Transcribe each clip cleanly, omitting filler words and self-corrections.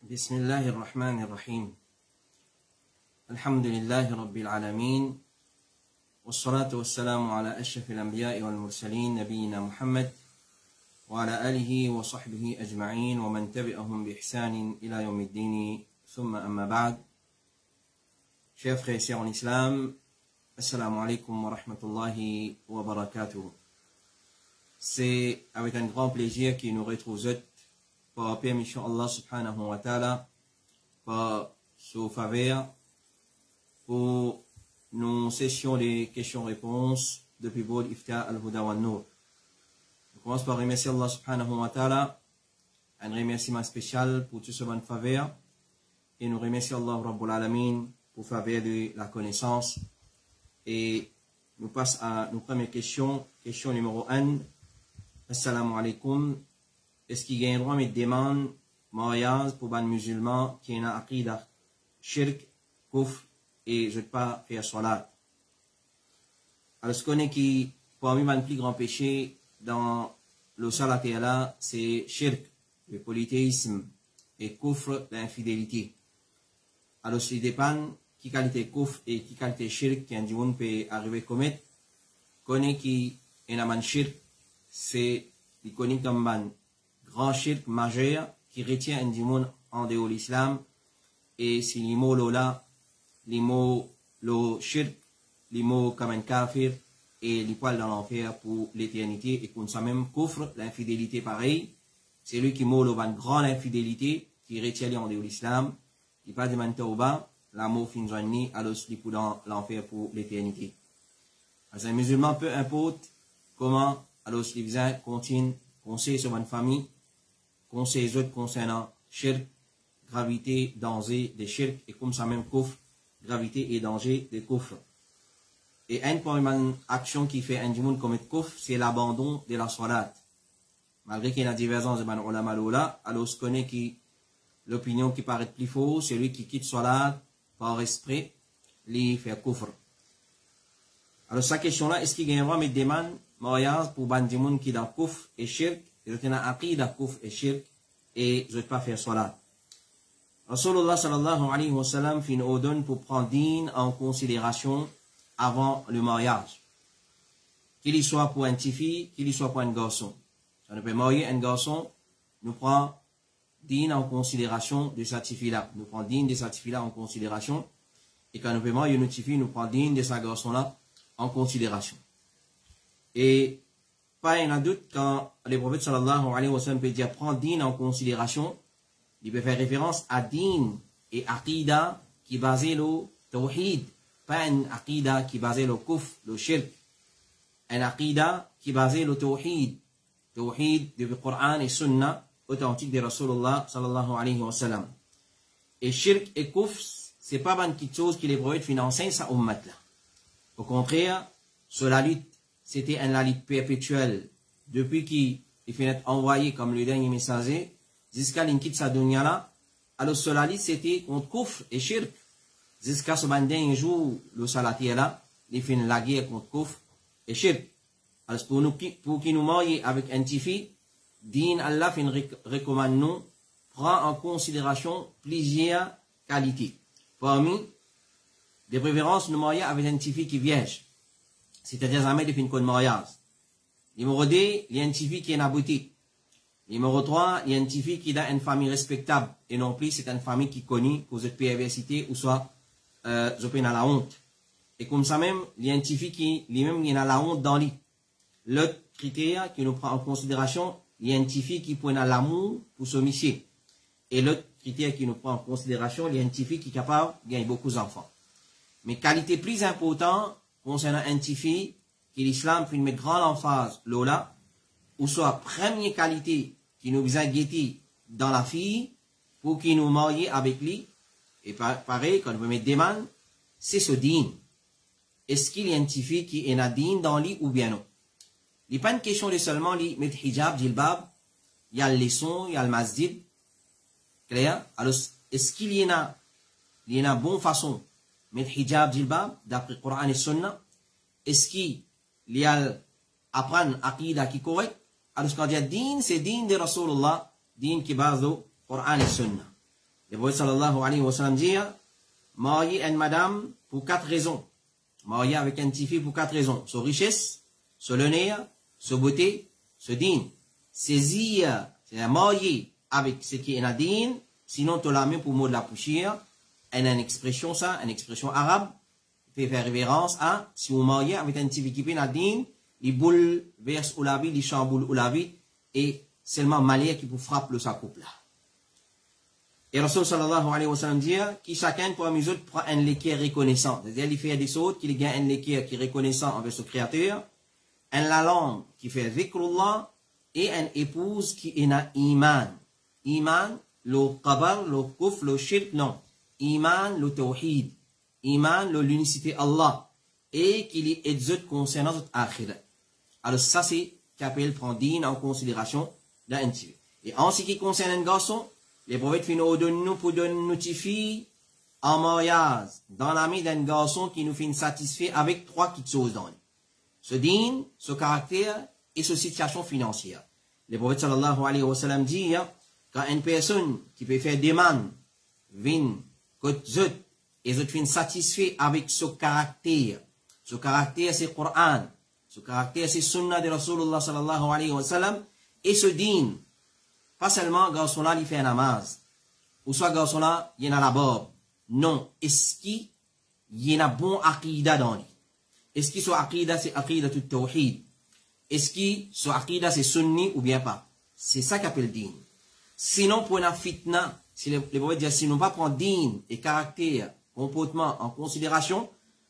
بسم الله الرحمن الرحيم الحمد لله رب العالمين والصلاة والسلام على أشرف الأنبياء والمرسلين نبينا محمد وعلى آله وصحبه أجمعين ومن تبعهم بإحسان إلى يوم الدين ثم أما بعد. Chers frères et sœurs en islam, assalamu alaikum wa rahmatullahi wa barakatuh. C'est avec un grand plaisir que nous retrouvons pour permission Allah subhanahu wa ta'ala, pour sous faveur, pour nos sessions de questions-réponses depuis Boud Ifta al-Huda wa Nour. Je commence par remercier Allah subhanahu wa ta'ala, un remerciement spécial pour tout ce bon faveur, et nous remercions Allah Rabbul Alamin pour faveur de la connaissance. Et nous passons à nos premières questions. Question numéro 1. Assalamu alaikum. Est-ce qu'il y a un droit de demander mariage pour un musulman qui est en aqida, shirk, kufr et je ne peux pas faire salat? Alors, ce qu'on est qui, parmi les plus grands péchés dans le salat et Allah, c'est shirk, le polythéisme, et kufr, l'infidélité. Alors, ce qui dépend qui qualité kufr et qui qualité shirk qu'un diwan peut arriver à commettre, connaît qui est un shirk, c'est il connaît comme un grand shirk majeur qui retient un diwan en dehors de l'islam, et c'est les mots là, les mots le shirk, les mots comme un kafir et les poils dans l'enfer pour l'éternité. Et comme ça même kufr, l'infidélité pareil, c'est lui qui mot le une grande infidélité qui retient en dehors de l'islam, il pas de man tauba, l'amour fin joigné à l'os pour dans l'enfer pour l'éternité. Un musulman, peu importe comment alors les visins continue conseiller sur une famille, conseiller les autres concernant shirk, gravité, danger des shirk, et comme ça même kufr, gravité et danger des kufr. Et une première action qui fait un monde commettre kufr, c'est l'abandon de la salat. Malgré qu'il y a une divergence de man ulama là, alors on connaît qui l'opinion qui paraît plus fausse, c'est lui qui quitte salat par esprit, lui fait kufr. Alors, sa question-là, est-ce qu'il y a vraiment des demandes mariage pour ban du monde qui est dans kufr et shirk, et je tiens à aqida kufr et shirk, et je ne vais pas faire salat. Rasulullah sallallahu alayhi wa sallam fait une ordonne pour prendre din en considération avant le mariage. Qu'il y soit pour un petit fille, qu'il y soit pour un garçon. Si on peut marier un garçon, nous prenons din en considération de sa fille-là. Nous prenons din de sa fille-là en considération. Et quand nous pouvons marier une petite fille, nous prenons din de sa garçon-là en considération. Et pas un doute quand le prophète sallallahu alayhi wa sallam peut dire prendre din en considération, il peut faire référence à din et aqida qui est basé le tawhid, pas un aqida qui est basé le kufr, le shirk. Un aqida qui est basé le tawhid, tawhid du Coran et Sunna authentique de Rasulullah sallallahu alayhi wa sallam. Et shirk et kufr, c'est pas une petite chose qui les prophètes financer sa ummat là. Au contraire, sur la lutte, c'était une lutte perpétuelle depuis qu'il est envoyé comme le dernier messager jusqu'à l'inquiète sa dunya là. Alors sur la lutte, c'était contre kufr et shirk. Jusqu'à ce dernier jour, le salatier là, il fait la guerre contre kufr et shirk. Alors pour qu'il nous marie avec un tifi, din Allah fait une recommande nous, prend en considération plusieurs qualités. Parmi de préférence, nous marions avec un tifi qui est vierge. C'est-à-dire, jamais de fin de mariage. Numéro 2, il y a un tifi qui est abouti. Numéro 3, il y a un tifi qui a une famille respectable. Et non plus, c'est une famille qui connaît, cause de perversité, ou soit, je peux la honte. Et comme ça même, il y a un tifi qui, lui-même, il y a la honte dans lui. L'autre critère qui nous prend en considération, il y a un tifi qui prend l'amour pour se misser. Et l'autre critère qui nous prend en considération, il y a un tifi qui est capable de gagner beaucoup d'enfants. Mais qualité plus importante, concernant un petit fille, que l'islam fait mettre grande emphase, là, ou soit première qualité qui nous a guetté dans la fille, pour qu'il nous marie avec lui, et pareil, quand on veut mettre des mains, c'est ce din. Est-ce qu'il y a un petit fille qui est un din dans lui ou bien non? Il n'est pas une question de seulement mettre hijab, jilbab, il y a le leçon, il y a le masjid, clair? Alors, est-ce qu'il y en a une bonne façon mettre hijab, jilbab, d'après le Coran et Sunna? Est-ce qu'il y a apprendre aqida qui est correct? Alors, ce qu'on dit din, c'est din de Rasulullah, din qui base le Coran et Sunna. Le prophète sallallahu alayhi wa sallam dit, marier une madame pour 4 raisons. Marier avec une petite fille pour 4 raisons. Sa richesse, sa honneur, sa beauté, sa dîne. Saisir, c'est marier avec ce qui est la dîne, sinon tu l'as mis pour mot de la poussière. Elle a une expression, ça, une expression arabe, fait faire révérence à, si vous mariez avec une petite fille qui est la dîne, il bouleverse ou la vie, il chamboule ou la vie, et seulement malheur qui vous frappe le sa couple là. Et Rasul sallallahu alayhi wa sallam dit que chacun parmi eux prend un léquer reconnaissant. C'est-à-dire, il fait des autres, qu'il gagne un léquer qui est reconnaissant envers son créateur, un la langue qui fait zikrullah, et une épouse qui est na iman. Iman, le qabar, le kuf, le shirk, non. Iman, le tawhid. Iman, l'unicité Allah. Et qu'il y ait des concernant notre akhira. Alors ça, c'est qu'appelle prendre dîne en considération d'un tir. Et en ce qui concerne un garçon, les prophètes finaux de nous pour nous notifier en mariage dans l'ami d'un garçon qui nous fait satisfait avec 3 petites choses dans lui. Ce dîne, ce caractère et ce situation financière. Les prophètes sallallahu alayhi wa sallam dit, quand une personne qui peut faire des man, vin, côté et je suis satisfait avec ce caractère. Ce caractère, c'est Coran. Ce caractère, c'est Sunna de Rasulullah sallallahu alayhi wa sallam. Et ce dîne, pas seulement garçon là, il fait un namaz. Ou soit garçon là, il y en a la barbe. Non. Est-ce qu'il y en a bon aqida dans lui? Est-ce qu'il soit aqida, c'est aqida tout tawhid? Est-ce qu'il soit aqida, c'est sunni ou bien pas? C'est ça qu'appelle dîne. Sinon, pour une fitna, si les prophètes disent, si nous pas prendre dîne et caractère, comportement en considération,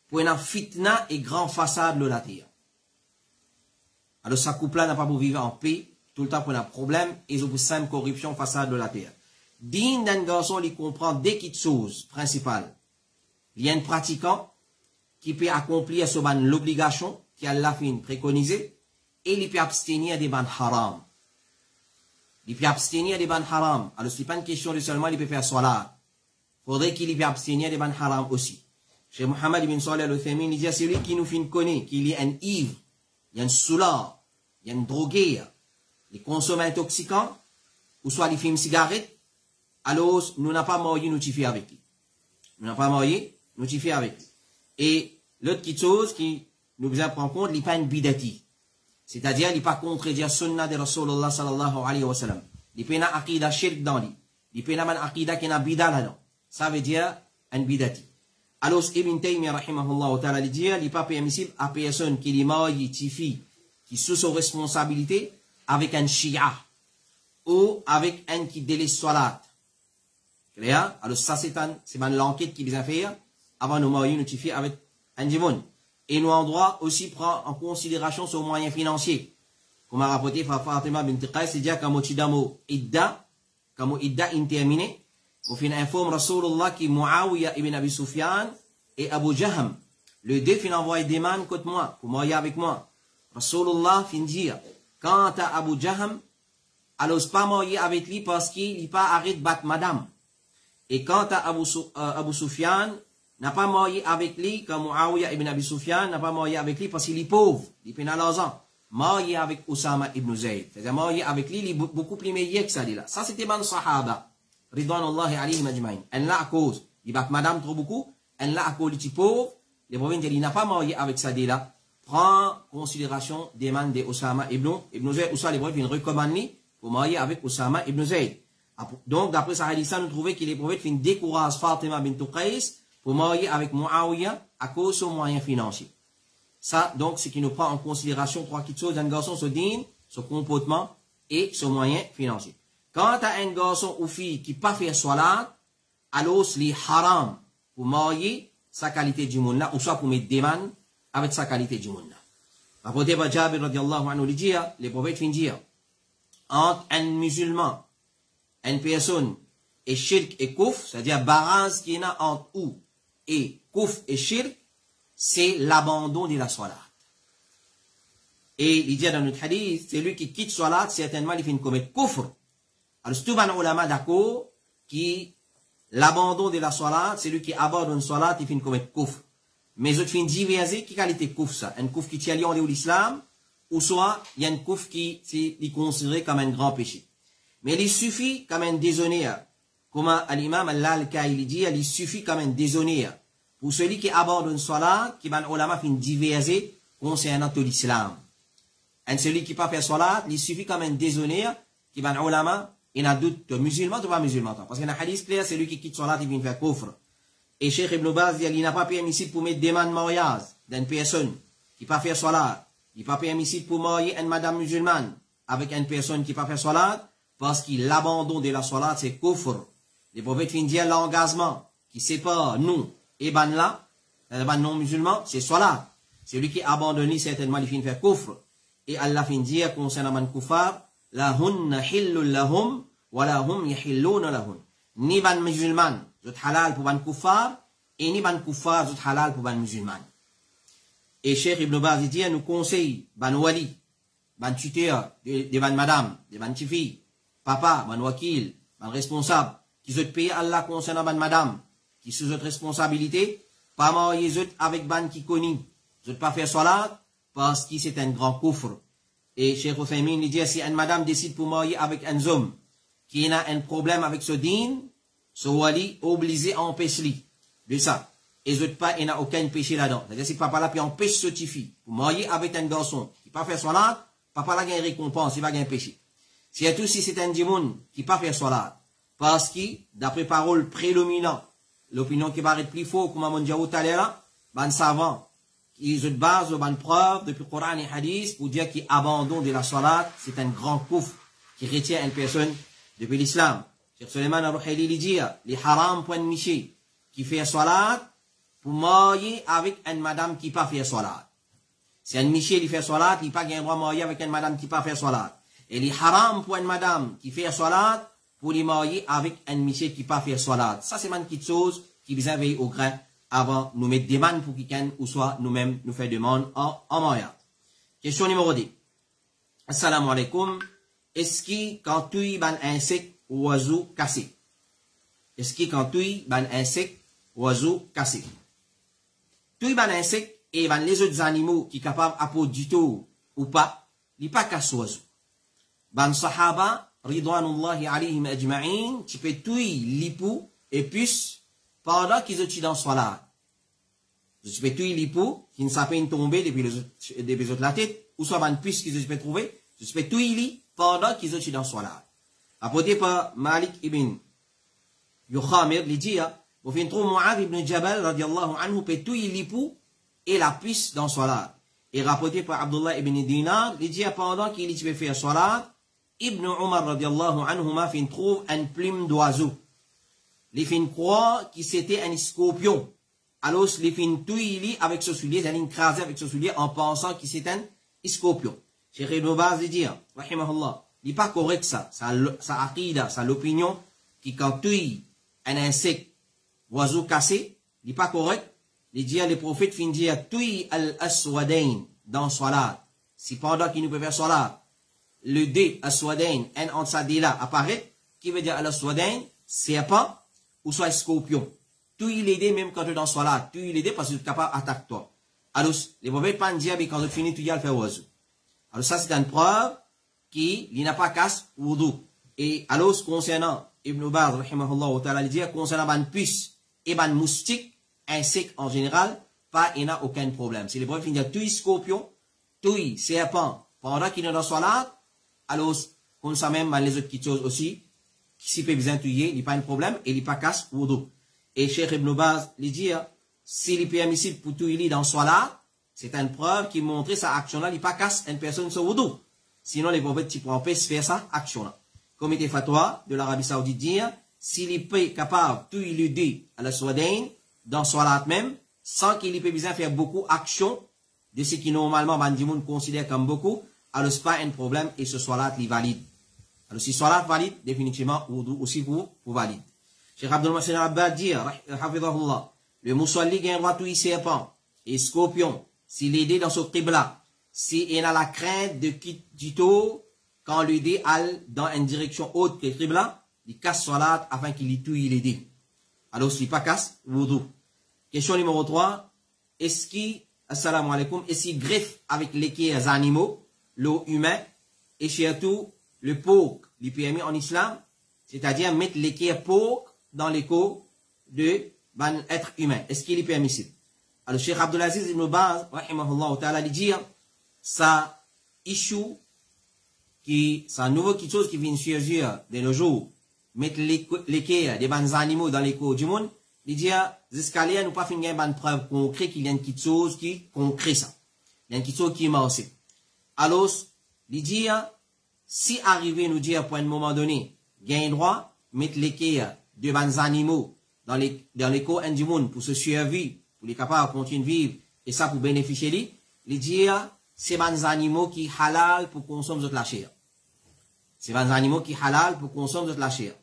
pour une fitna et grand façade de la terre. Alors, ça couple là n'a pas pour vivre en paix, tout le temps pour un problème, et ils ont pour simple corruption façade de la terre. Dîne d'un garçon, il comprend des petites choses principales. Il y a un pratiquant qui peut accomplir ce ban l'obligation, qui a la fin préconisée, et il peut abstenir des ban haram. Il peut abstenir des ban haram. Alors, ce n'est pas une question de seulement, il peut faire salat. Il faudrait qu'il peut abstenir des ban haram aussi. Chez Mohammed ibn Salih al-Uthaymin, il dit à celui qui nous connaît qu'il y a un ivre, il y a un soulard, il y a un drogué, il consomme intoxicant, ou soit il fume cigarette, alors nous n'avons pas marié notifié avec lui. Nous n'avons pas marié notifié avec lui. Et l'autre petite chose qui nous besoin prendre compte, il n'est pas une bidati. C'est-à-dire, il n'est pas contredire sunna de Rasulullah sallallahu alayhi wa sallam. Il n'est pas une aqida shirk dans lui. Il n'est pas une aqida qui est une bida là-dedans. Ça veut dire un bidati. Alors, Ibn Taymiyyah, rahimahullah, ta'ala, il dit, il n'est pas permissible à personne qui est marié, tifi, qui sous sa responsabilité, avec un shia, ou avec un qui délaisse salat. Clair? Alors, ça, c'est l'enquête qui les a fait, avant de marier, notifier avec un divon. Et nous, en droit, aussi, prendre en considération son moyen financier. Comme a rapporté Fatima bint Qais, c'est dire qu'à Mochidamo idda, comme idda interminé, au fin informe Rasulullah qui Muawiyah ibn Abi Sufyan et Abu Jaham. Le deux fin envoyer des man contre moi, pour marier avec moi. Rasulullah fin dire, quant à Abu Jaham, alors pas marier avec lui parce qu'il n'est pas arrêté de battre madame. Et quant à Abu Sufyan, n'a pas marié avec lui, comme Muawiyah ibn Abi Sufyan, n'a pas marié avec lui parce qu'il est pauvre, il peine à l'argent. Marié avec Osama ibn Zayd. C'est-à-dire marié avec lui, il est beaucoup plus meilleur que ça, là. Ça, c'était ban sahaba. Ridwanullahi alayhi majma'in. Elle l'a à cause. Il bat madame trop beaucoup. Elle l'a à cause, il est pauvre. Les prophètes, il n'a pas marié avec ça, là. Prends considération des man de Osama ibn Zayd. Ou ça, les prophètes, ils recommandent pour marier avec Osama ibn Zayd. Donc, d'après ça, nous trouvons que les prophètes, ils découragent Fatima bint Qais pour marier avec Muawiyah à cause de son moyen financier. Ça, donc, c'est qui nous prend en considération 3 petites choses d'un garçon, son dîne, son comportement et son moyen financier. Quant à un garçon ou fille qui pas fait salat, alors c'est haram pour marier sa qualité du monde là, ou soit pour mettre des man avec sa qualité du monde là. Rapporté par Jabir radiallahu anhu, les prophètes finissent dire, entre un musulman, une personne, et shirk et kouf, c'est-à-dire barrage qui est là entre ou et kouf et shirk, c'est l'abandon de la salat. Et il dit dans notre hadith, celui qui quitte salat, certainement il finit commettre kufr. Alors, c'est tout le ulama d'accord qui l'abandon de la salat, celui qui abandonne salat, il finit commettre kufr. Mais je fin diverser qui qualité kufr ça? Un kufr qui tient lié au l'islam, ou soit il y a un kufr qui est considéré comme un grand péché. Mais il suffit comme un déshonneur Comme l'imam Al-Lalkai dit, il suffit quand même déshonneur pour celui qui abandonne salat, qui va ulama fin diverser concernant tout l'islam. Et celui qui pas fait salat, il suffit quand même déshonneur qui va ulama, il a doute musulman ou pas musulman. Parce qu'il y a un hadith clair, c'est lui qui quitte salat, il vient faire kufr. Et Cheikh Ibn Baz dit, il n'a pas permis pour mettre des mains de mariage d'une personne qui pas fait salat. Il n'est pas permis pour marier une madame musulmane avec une personne qui pas fait salat, parce qu'il l'abandon de la salat, c'est kufr. Les prophètes finissent dire l'engagement qui sépare nous et ban là, non musulman, c'est salat. Celui qui abandonne certainement, il finit faire kufr. Et Allah finit dire concernant man kufar, la hunna hillul lahum, wa la hum yahilluna lahun. Ni ban musulman, zot halal pour ban kufar, et ni ban kufar, zot halal pour ban musulman. Et Cheikh Ibn Baz dit, nous conseille, ban wali, ban tuteur, de ban madame, de ban tifi, papa, ban wakil, ban responsable, qui zot paye Allah concernant ban madame, qui sous votre responsabilité, pas marier zot avec ban qui connaît, zot pas faire salat, parce que c'est un grand kufr. Et Cheikh Othaymin dit, si une madame décide pour marier avec un homme, qui a un problème avec ce din, ce wali obligé à empêcher de ça. Et zot pas, il n'a aucun péché là-dedans. C'est-à-dire, si papa là, puis empêche ce tifi, pour marier avec un garçon, qui pas faire salat, papa là, gagne récompense, il va gagner péché. Surtout si c'est un dimoun qui pas faire salat, parce que, d'après parole prédominante, l'opinion qui va être plus faux, comme on dit tout à l'heure, ban savant, ils ont base, ban preuve, depuis le Coran et Hadith, pour dire qu'il abandonne de la salat, c'est un grand couf qui retient une personne depuis l'islam. Cheikh Suleiman al-Ruhaili dit, les haram point miché, qui fait salat, pour marier avec une madame qui pas fait salat. Si un miché, il fait salat, il pas gain droit marier avec une madame qui pas fait salat. Et les haram pour une madame qui fait salat, pour les marier avec un monsieur qui pas fait salat. Ça, c'est une petite chose qui vous veiller au grain avant nous mettre des mains pour quelqu'un ou soit nous-mêmes nous faire demande en mariage. Question numéro 10. Assalamu alaikum. Est-ce que quand tu y ban insecte ou oiseau cassé? Est-ce que quand tu y ban insecte ou oiseau cassé? Tu y ban insecte et ban les autres animaux qui sont capables à peau du tout ou pas, il pas casse oiseau. Ban sahaba, Ridwanullahi alayhim ajma'in, tu peux tuer l'ipou et puce pendant qu'ils étaient dans salat. Tu peux tuer l'ipou qui ne s'appelle tomber depuis les autres la tête, ou soit une puce qu'ils ont trouvé, tu peux tuer lui pendant qu'ils étaient dans salat. Apporté par Malik ibn Yukhamir, il dit, au fin de Mu'adh ibn Jabal, radiallahu anhu, peut tuer l'ipou et la puce dans salat. Et rapporté par Abdullah ibn Dinar, il dit, pendant qu'il peut faire salat, Ibn Umar radiallahu anhuma fin trouve une plume d'oiseau. Les fin croient que c'était un scorpion. Alors les fin tuili avec ce soulier, ils allaient écraser avec ce soulier en pensant que c'était un scorpion. Cheikh Ibn Baz dit, rahimahullah, il n'est pas correct ça. Ça aqida, ça l'opinion qui quand tue un insecte, oiseau cassé, il n'est pas correct. Il dit, les prophètes fin dire, tue al-aswadain dans salat. Si pendant qu'il nous peut faire salat, le dé aswadain, un ansadila apparaît, qui veut dire al-aswadain, serpent, ou soit scorpion. Tu y l'aider même quand tu es dans salat, tu y l'aider parce que tu es capable d'attaquer toi. Alors, les prophètes pas dire, mais quand tu finis, tu y as le faire oiseau. Alors, ça, c'est une preuve qui, il n'a pas casse wudu. Et, alors, concernant Ibn Baz, rahimahullah, ta'ala, il dit, concernant ban puce et ban moustique, insecte en général, pas, il n'a aucun problème. Si les prophètes finissent, tu y scorpion, tu y serpent, pendant qu'il est dans salat, alors, comme ça même, les autres petites choses aussi, qui s'y peut bien tuer, il n'y a pas de problème, et il n'y a pas casse wudu. Et Cheikh Ibn Baz, il dit, s'il est permissible pour tuer dans salat, c'est une preuve qui montre sa action-là, il n'y a pas casse une personne sur wudu. Sinon, les prophètes, tu peux empêcher faire ça, action-là. Comme était fatwa de l'Arabie Saoudite dire, s'il est capable de tuer le dé à la Swadain, dans salat même, sans qu'il ait besoin de faire beaucoup d'action, de ce qui normalement, Bandimoun considère comme beaucoup, alors c'est pas un problème et ce salat est valide. Alors si salat valide, définitivement, wudu aussi pour valide. Cheikh Abdul Mahsin al-Abbad dit, hafidahullah, le musalli gagne droit tout serpent et scorpion, s'il est aidé dans ce qibla, s'il a la crainte de quitter du tout, quand le dé aille dans une direction haute que le qibla, il casse salat afin qu'il y tue l'aider. Alors s'il pas casse, wudu. Question numéro 3, est-ce qu'il, assalamu alaikum, est-ce qu'il greffe avec les animaux, l'eau humaine, et surtout, le porc, les permis en islam, c'est-à-dire mettre l'équerre pour dans l'écho de être humain. Est-ce qu'il est permissible? Alors, Cheikh Abdulaziz Ibn Baz, rahimahullah ta'ala, il dit, ça issue, c'est un nouveau quelque chose qui vient surgir de nos jours, mettre l'équerre des bons animaux dans l'écho du monde, il dit, jusqu'à là, nous pas finir une preuve concrète qu'il y a une petite chose qui concret ça. Il y a une petite chose qui est marche. Alors, il dit, si arrivé nous dire, pour un moment donné, il y a un droit, mettre l'équerre de bons animaux dans l'écho du monde pour se survivre, pour les capables de continuer de vivre, et ça pour bénéficier de lui, il dit, c'est bons animaux qui halal pour consommer de la chair. C'est bons animaux qui halal pour consommer de la chair.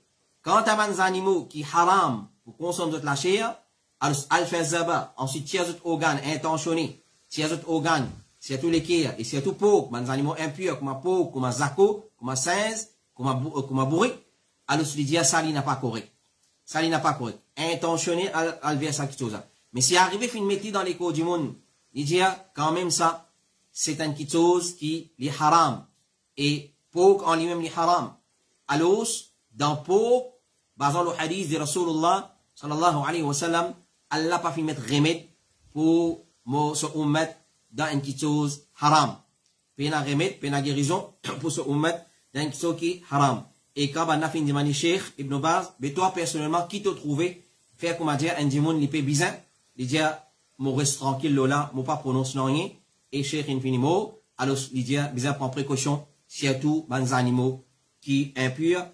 Quant à bons animaux qui haram pour consommer de la chair, alors, al-fazaba, ensuite, tiers d'autres organes intentionnés, tiers d'autres organes, surtout l'équerre, et surtout pour, bons animaux impurs, comme un porc, comme un zako, comme un singe, comme un bourrique, alors, il dit, ça, il n'a pas correct. Ça, il n'a pas correct. Intentionné, al vers ça, quelque chose. Mais si arrivé, fin mettre dans l'écho du monde, il dit, quand même ça, c'est une petite chose qui est haram. Et porc en lui-même est haram. Alors, dans porc, basant le hadith de Rasulullah, sallallahu alayhi wa sallam, Allah pas fait mettre remède pour se mettre dans une petite chose haram. Pena remède, pena guérison pour se mettre dans une petite chose qui est haram. Et quand on a fait une Cheikh Ibn Baz, mais toi personnellement, qui te trouvé, faire comme dire, un démon, il peut bizarre, il dit, mon reste tranquille là, mon pas prononce rien, et Cheikh infiniment, alors il dit, bizarre prend précaution, surtout, les animaux qui impurs,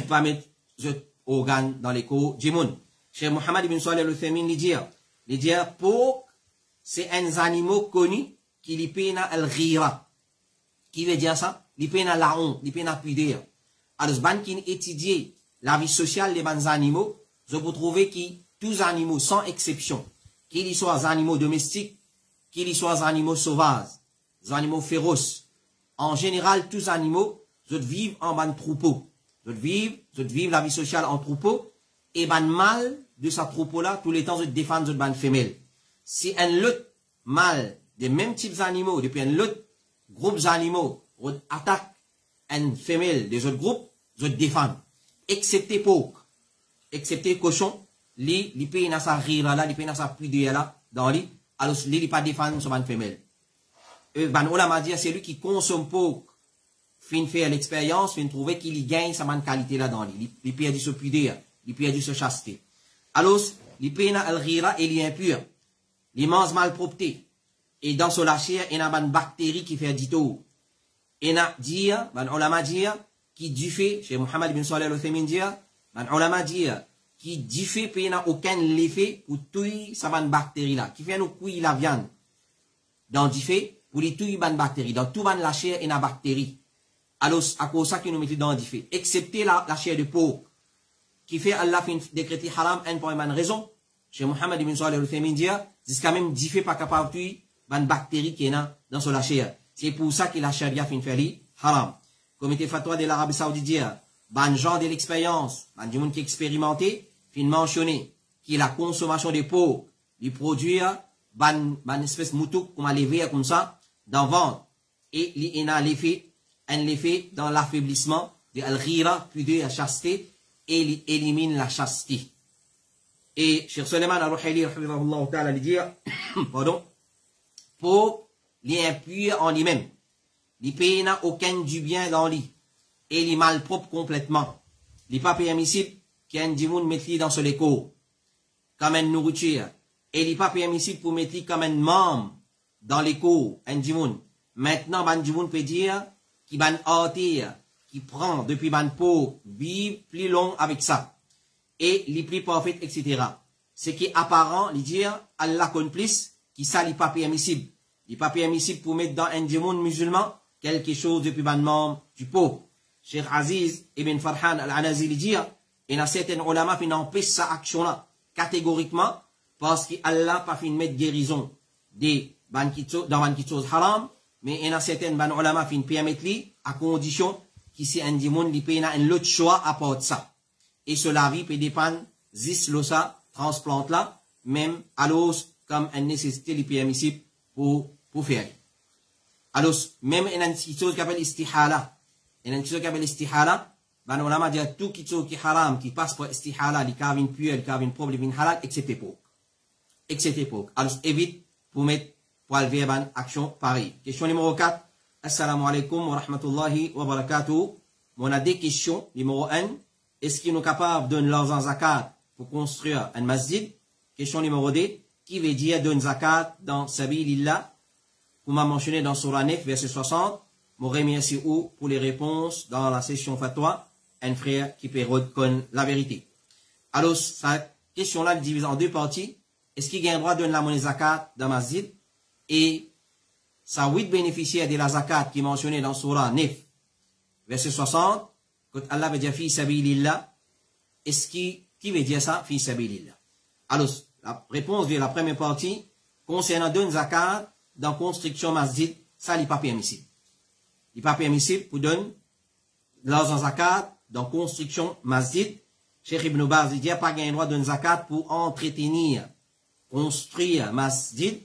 pas mettre des organes dans les corps du monde. Cheikh Mohammed ibn Salih al-Uthaymin, il dit, pour, c'est un animal connu, qui lui peine al-ghira. Qui veut dire ça? Il peine la honte, il peine la pudeur. Alors, si vous étudiez la vie sociale des bons animaux, vous vous trouvez que tous les animaux, sans exception, qu'ils soient animaux domestiques, qu'ils soient animaux sauvages, des animaux féroces, en général, tous les animaux, vous vivent en ban troupeau. Vous vivez la vie sociale en troupeau, et ban mâle de ce troupeau-là, tous les temps, vous défendent votre ban femelle. Si un lot mâle des mêmes types d'animaux, depuis un lot groupe d'animaux, attaque une femelle des autres groupes, je défends. Excepté porc, excepté cochon, les pays n'a sa rire là, les pays n'a sa pudeur là, dans lui, alors les pas défendre sur une femelle. Ban Olama dit, c'est lui qui consomme porc, fin faire l'expérience, fin trouver qu'il gagne sa bonne qualité là dans lui. Il perd sa pudeur, il perd sa chasteté. Alors, les pays n'a al-rira et il est impur. Les mange malpropreté. Et dans son chair, il y a une bactérie qui fait du tout. Et n'a dit, ban Olama dit, qui du fait, chez Mohammed bin Salih al-Uthaymin dit, ban ulama dit, qui du fait, puis n'a aucun effet pour tuer sa bonne bactérie là, qui fait nous cuire la viande. Dans du fait, pour les tuer bonne bactérie. Dans tout ban la chair, il y a une bactérie. Alors, à cause ça qui nous mettons dans du fait. Excepté la chair de porc, qui fait Allah fin décréter haram, un pour une raison. Chez Mohammed bin Salih al-Uthaymin dit, jusqu'à même du fait pas capable de tuer bonne bactérie qui est dans son la chair. C'est pour ça que la charia fin fait haram. Comité fatwa de l'Arabie Saoudite dit, ban genre de l'expérience, ban du monde qui expérimenté, fin mentionné, qui est la consommation des porcs, les produits, ban espèce moutou, comme à lever comme ça, dans vente. Et il y a l'effet dans l'affaiblissement de al-ghira, puis de la chasteté, et il élimine la chasteté. Et Cheikh Suleiman al-Ruhaili, il dit, pardon, pour les impurs en lui-même. Les pays n'a aucun du bien dans lui. Et il est malpropre complètement. Il n'est pas permissible qu'il y ait un dimoun mette dans ce écho. Comme une nourriture. Et il n'est pas permissible pour mettre comme un membre dans l'écho, un dimoun. Maintenant, un dimoun peut dire qu'il va hâtir, qu'il prend depuis ban peau, vivre plus long avec ça. Et les plus parfait, etc. Ce qui est apparent, il dit, Allah complice, qui ça n'est pas permissible. Il n'est pas permissible pour mettre dans un dimoun musulman, quelque chose depuis ban membre du pot. Cheikh Aziz ibn Farhan al-Anazili dit, il y a certains ulama qui n'empêchent cette action-là, catégoriquement, parce qu'Allah pas fait mettre guérison des dans ban chose haram, mais il y a certains ban ulama qui permettent lui, à condition qu'il si un dimoun, il peut y a un autre choix à part ça. Et cela vie peut dépendre, zis l'osa, transplante là, même à l'os, comme une nécessité, il est permissible pour faire. Alors, même il y a une chose qui s'appelle istihala. Il y a une chose qui s'appelle istihala. ban ulama dit tout qui haram, qui passe par istihala, li kavin puel, kavin probe, li vin halal, excepté pour. Excepté pour. Alors, évite pour mettre, pour lever ban action pareil. Question numéro 4. Assalamu alaikum wa rahmatullahi wa barakatuh. On a des questions. Numéro 1. Est-ce qu'ils sont capables de donner l'argent zakat pour construire un masjid? Question numéro 2. Qui veut dire donner zakat dans sabilillah? Vous m'avez mentionné dans Surah 9, verset 60. Je remercie pour les réponses dans la session fatwa. Un frère qui peut reconnaître la vérité. Alors, cette question-là est divisée en deux parties. Est-ce qu'il y a un droit de donner la monnaie zakat dans masjid? Et ça 8 bénéficiaires de la zakat qui est mentionné dans Surah 9, verset 60, quand Allah veut dire fi sabilillah, est-ce qui veut dire ça, fi sabilillah? Alors, la réponse de la première partie, concernant donner zakat dans construction masjid, ça n'est pas permissible. Il n'est pas permissible pour donner l'argent zakat dans construction masjid. Cheikh Ibn Baz dit, pas un droit de donner zakat pour entretenir, construire masjid,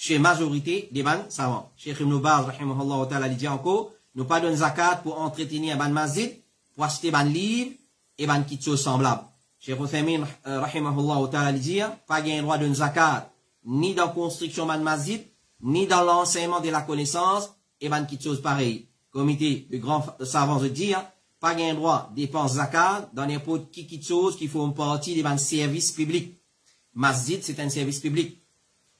chez majorité des ban savants. Cheikh Ibn Baz, rahimahullah ta'ala, dit encore, nous pas donner zakat pour entretenir ban masjid, pour acheter ban livre et ban kitso semblable. Cheikh Uthaymin, rahimahullah ta'ala, dit, pas un droit de donner zakat, ni dans construction ban masjid, ni dans l'enseignement de la connaissance, et ban kitso pareil. Comité de grands savants de dire, pas un droit dépense zakat dans n'importe qui chose qui font partie des ban services publics. Masjid, c'est un service public.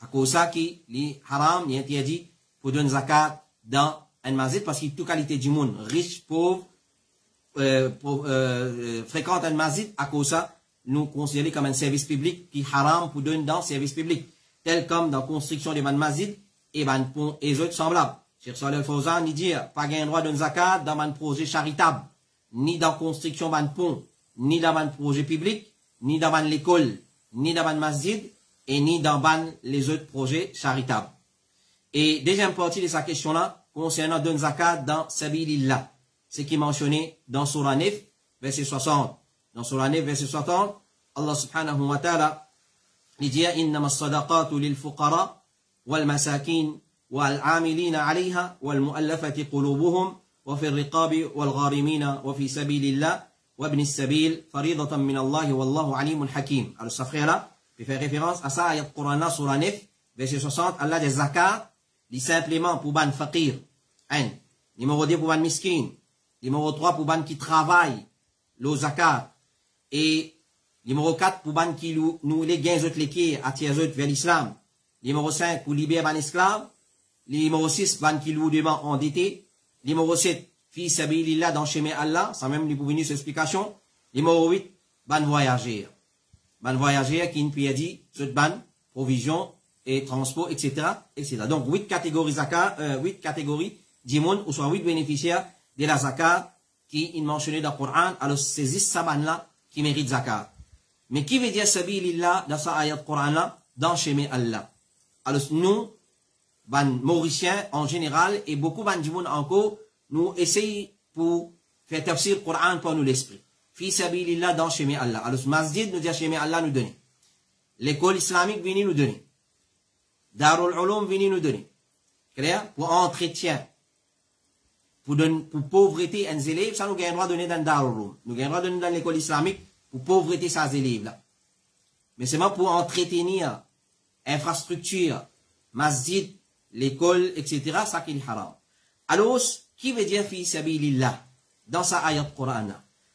À cause ça qui les haram, il est interdit pour donner zakat dans un masjid parce qu'il y a toute qualité du monde, riche, pauvre, fréquente un masjid. À cause ça, nous considérons comme un service public qui haram pour donner dans service public, tel comme dans construction des masjid et ban pont et autres semblables. Cheikh Saleh Al-Fawzan, il dit, pas un droit de zakat dans un projet charitable, ni dans construction ban pont, ni dans un projet public, ni dans l'école, ni dans un masjid, et ni dans les autres projets charitables. Et deuxième partie de sa question-là, concernant don zakat dans sabilillah, ce qui est mentionné dans Surah 9, verset 60. Dans Surah 9, verset 60, Allah subhanahu wa ta'ala, il dit, innama as-sadaqatu lil fuqara, wal masakin, wal amilina alayha, wal mu'allafati qulubuhum, wa fi riqabi, wal gharimina, wa fi sabilillah, wa ibn as-sabil, faridatan min Allah, wallahu alimun hakim. Alors, ça frère là, il fait référence à ça, ayat Qur'an, Surah 9, verset 60, Allah des zakat, dit simplement pour ban faqir, un. Numéro 2 pour ban miskin. Numéro 3 pour ban qui travaille, le zakat. Et numéro 4 pour ban qui nous les gains autres les à tiers autres vers l'islam. Numéro 5 pour libérer ban esclave. Numéro 6 ban qui loue devant endetté. Numéro 7 fi sabilillah dans chemin Allah, sans même lui pour venir sur explication. Numéro 8 ban voyager. Ban voyageur qui nous a dit, cette ban, provision et transport, etc., etc. Donc, 8 catégories zakat, 8 catégories d'imon, ou soit 8 bénéficiaires de la zakat qui est mentionné dans le Coran. Alors, c'est 10 saban-là qui méritent zakat. Mais qui veut dire sabilillah dans sa ayat Coran-là, dans chemin Allah? Alors, nous, ban Mauriciens en général, et beaucoup ban d'imon encore, nous essayons pour faire tafsir Coran pour nous l'esprit. Fi sabilillah dans chemin Allah. Alors, masjid nous dit chemin Allah nous donner. L'école islamique vient nous donner. Darul Ulum vient nous donner. Clair? Pour entretien. Pour pauvreté un élève, ça nous gagne droit de donner dans Darul Ulum. Nous gagne droit de donner dans l'école islamique pour pauvreté ces élèves là. Mais c'est moi pour entretenir infrastructure, masjid, l'école, etc. Ça qui est haram. Alors, qui veut dire fi sabilillah dans sa ayat Coran?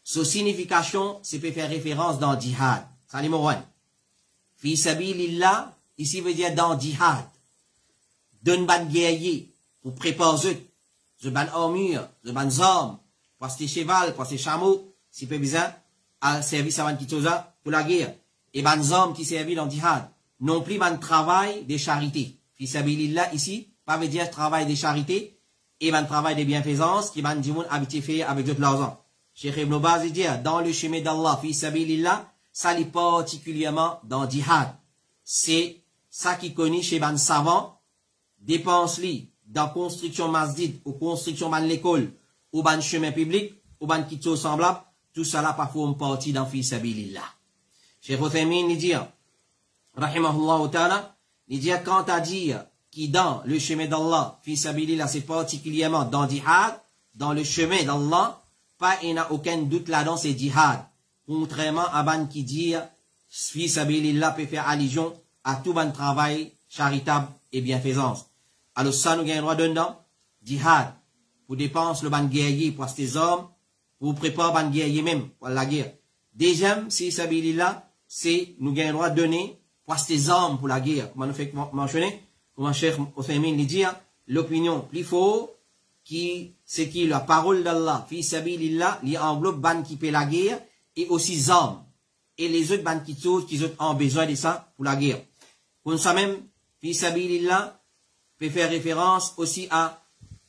Sa signification, c'est peut faire référence dans djihad. Ça numéro 1. Fi sabilillah, ici veut dire dans djihad. D'un ban guerrier, pour préparer de ban armure, de ban armes, pour ces cheval, pour ces chameaux, si peu besoin, à service avant qui pour la guerre. Et ban armes qui servent dans djihad. Non plus ban travail de charité. Fi sabilillah, ici, pas veut dire travail de charité, et ban travail de bienfaisance, qui ban djimoun habité fait avec d'autres l'argent. Cheikh Ibn Baz dit, dans le chemin d'Allah, fi sabilillah, ça l'est particulièrement dans djihad. C'est ça qui connaît chez ban savant, dépense-li dans construction masjid, ou construction ban l'école, ou ban chemin public, ou ban kitso semblable, tout ça là pas forme partie dans fi sabilillah. Cheikh Uthaymin dit, rahimahullah ta'ala, il dit, quant à dire qui dans le chemin d'Allah, fi sabilillah, c'est particulièrement dans djihad, dans le chemin d'Allah, pas il n'y a aucun doute là-dedans, c'est djihad. Contrairement à ban qui dit, fi sabilillah peut faire allusion à tout ban travail charitable et bienfaisance. Alors ça, nous gagnons droit dedans, djihad, pour dépenser le ban guerrier pour ces hommes, pour préparer ban guerrier même pour la guerre. Deuxième, fi sabilillah, c'est nous gagnons droit donner pour ces hommes pour la guerre. Comment nous fait mentionner, comment Cheikh Othaymin lui dit, l'opinion plus fort, c'est qui la parole d'Allah, fi sabilillah, li englobe ban qui paie la guerre, et aussi hommes. Et les autres ban qui ont besoin de ça pour la guerre. Pour ça même, fi sabilillah, peut faire référence aussi à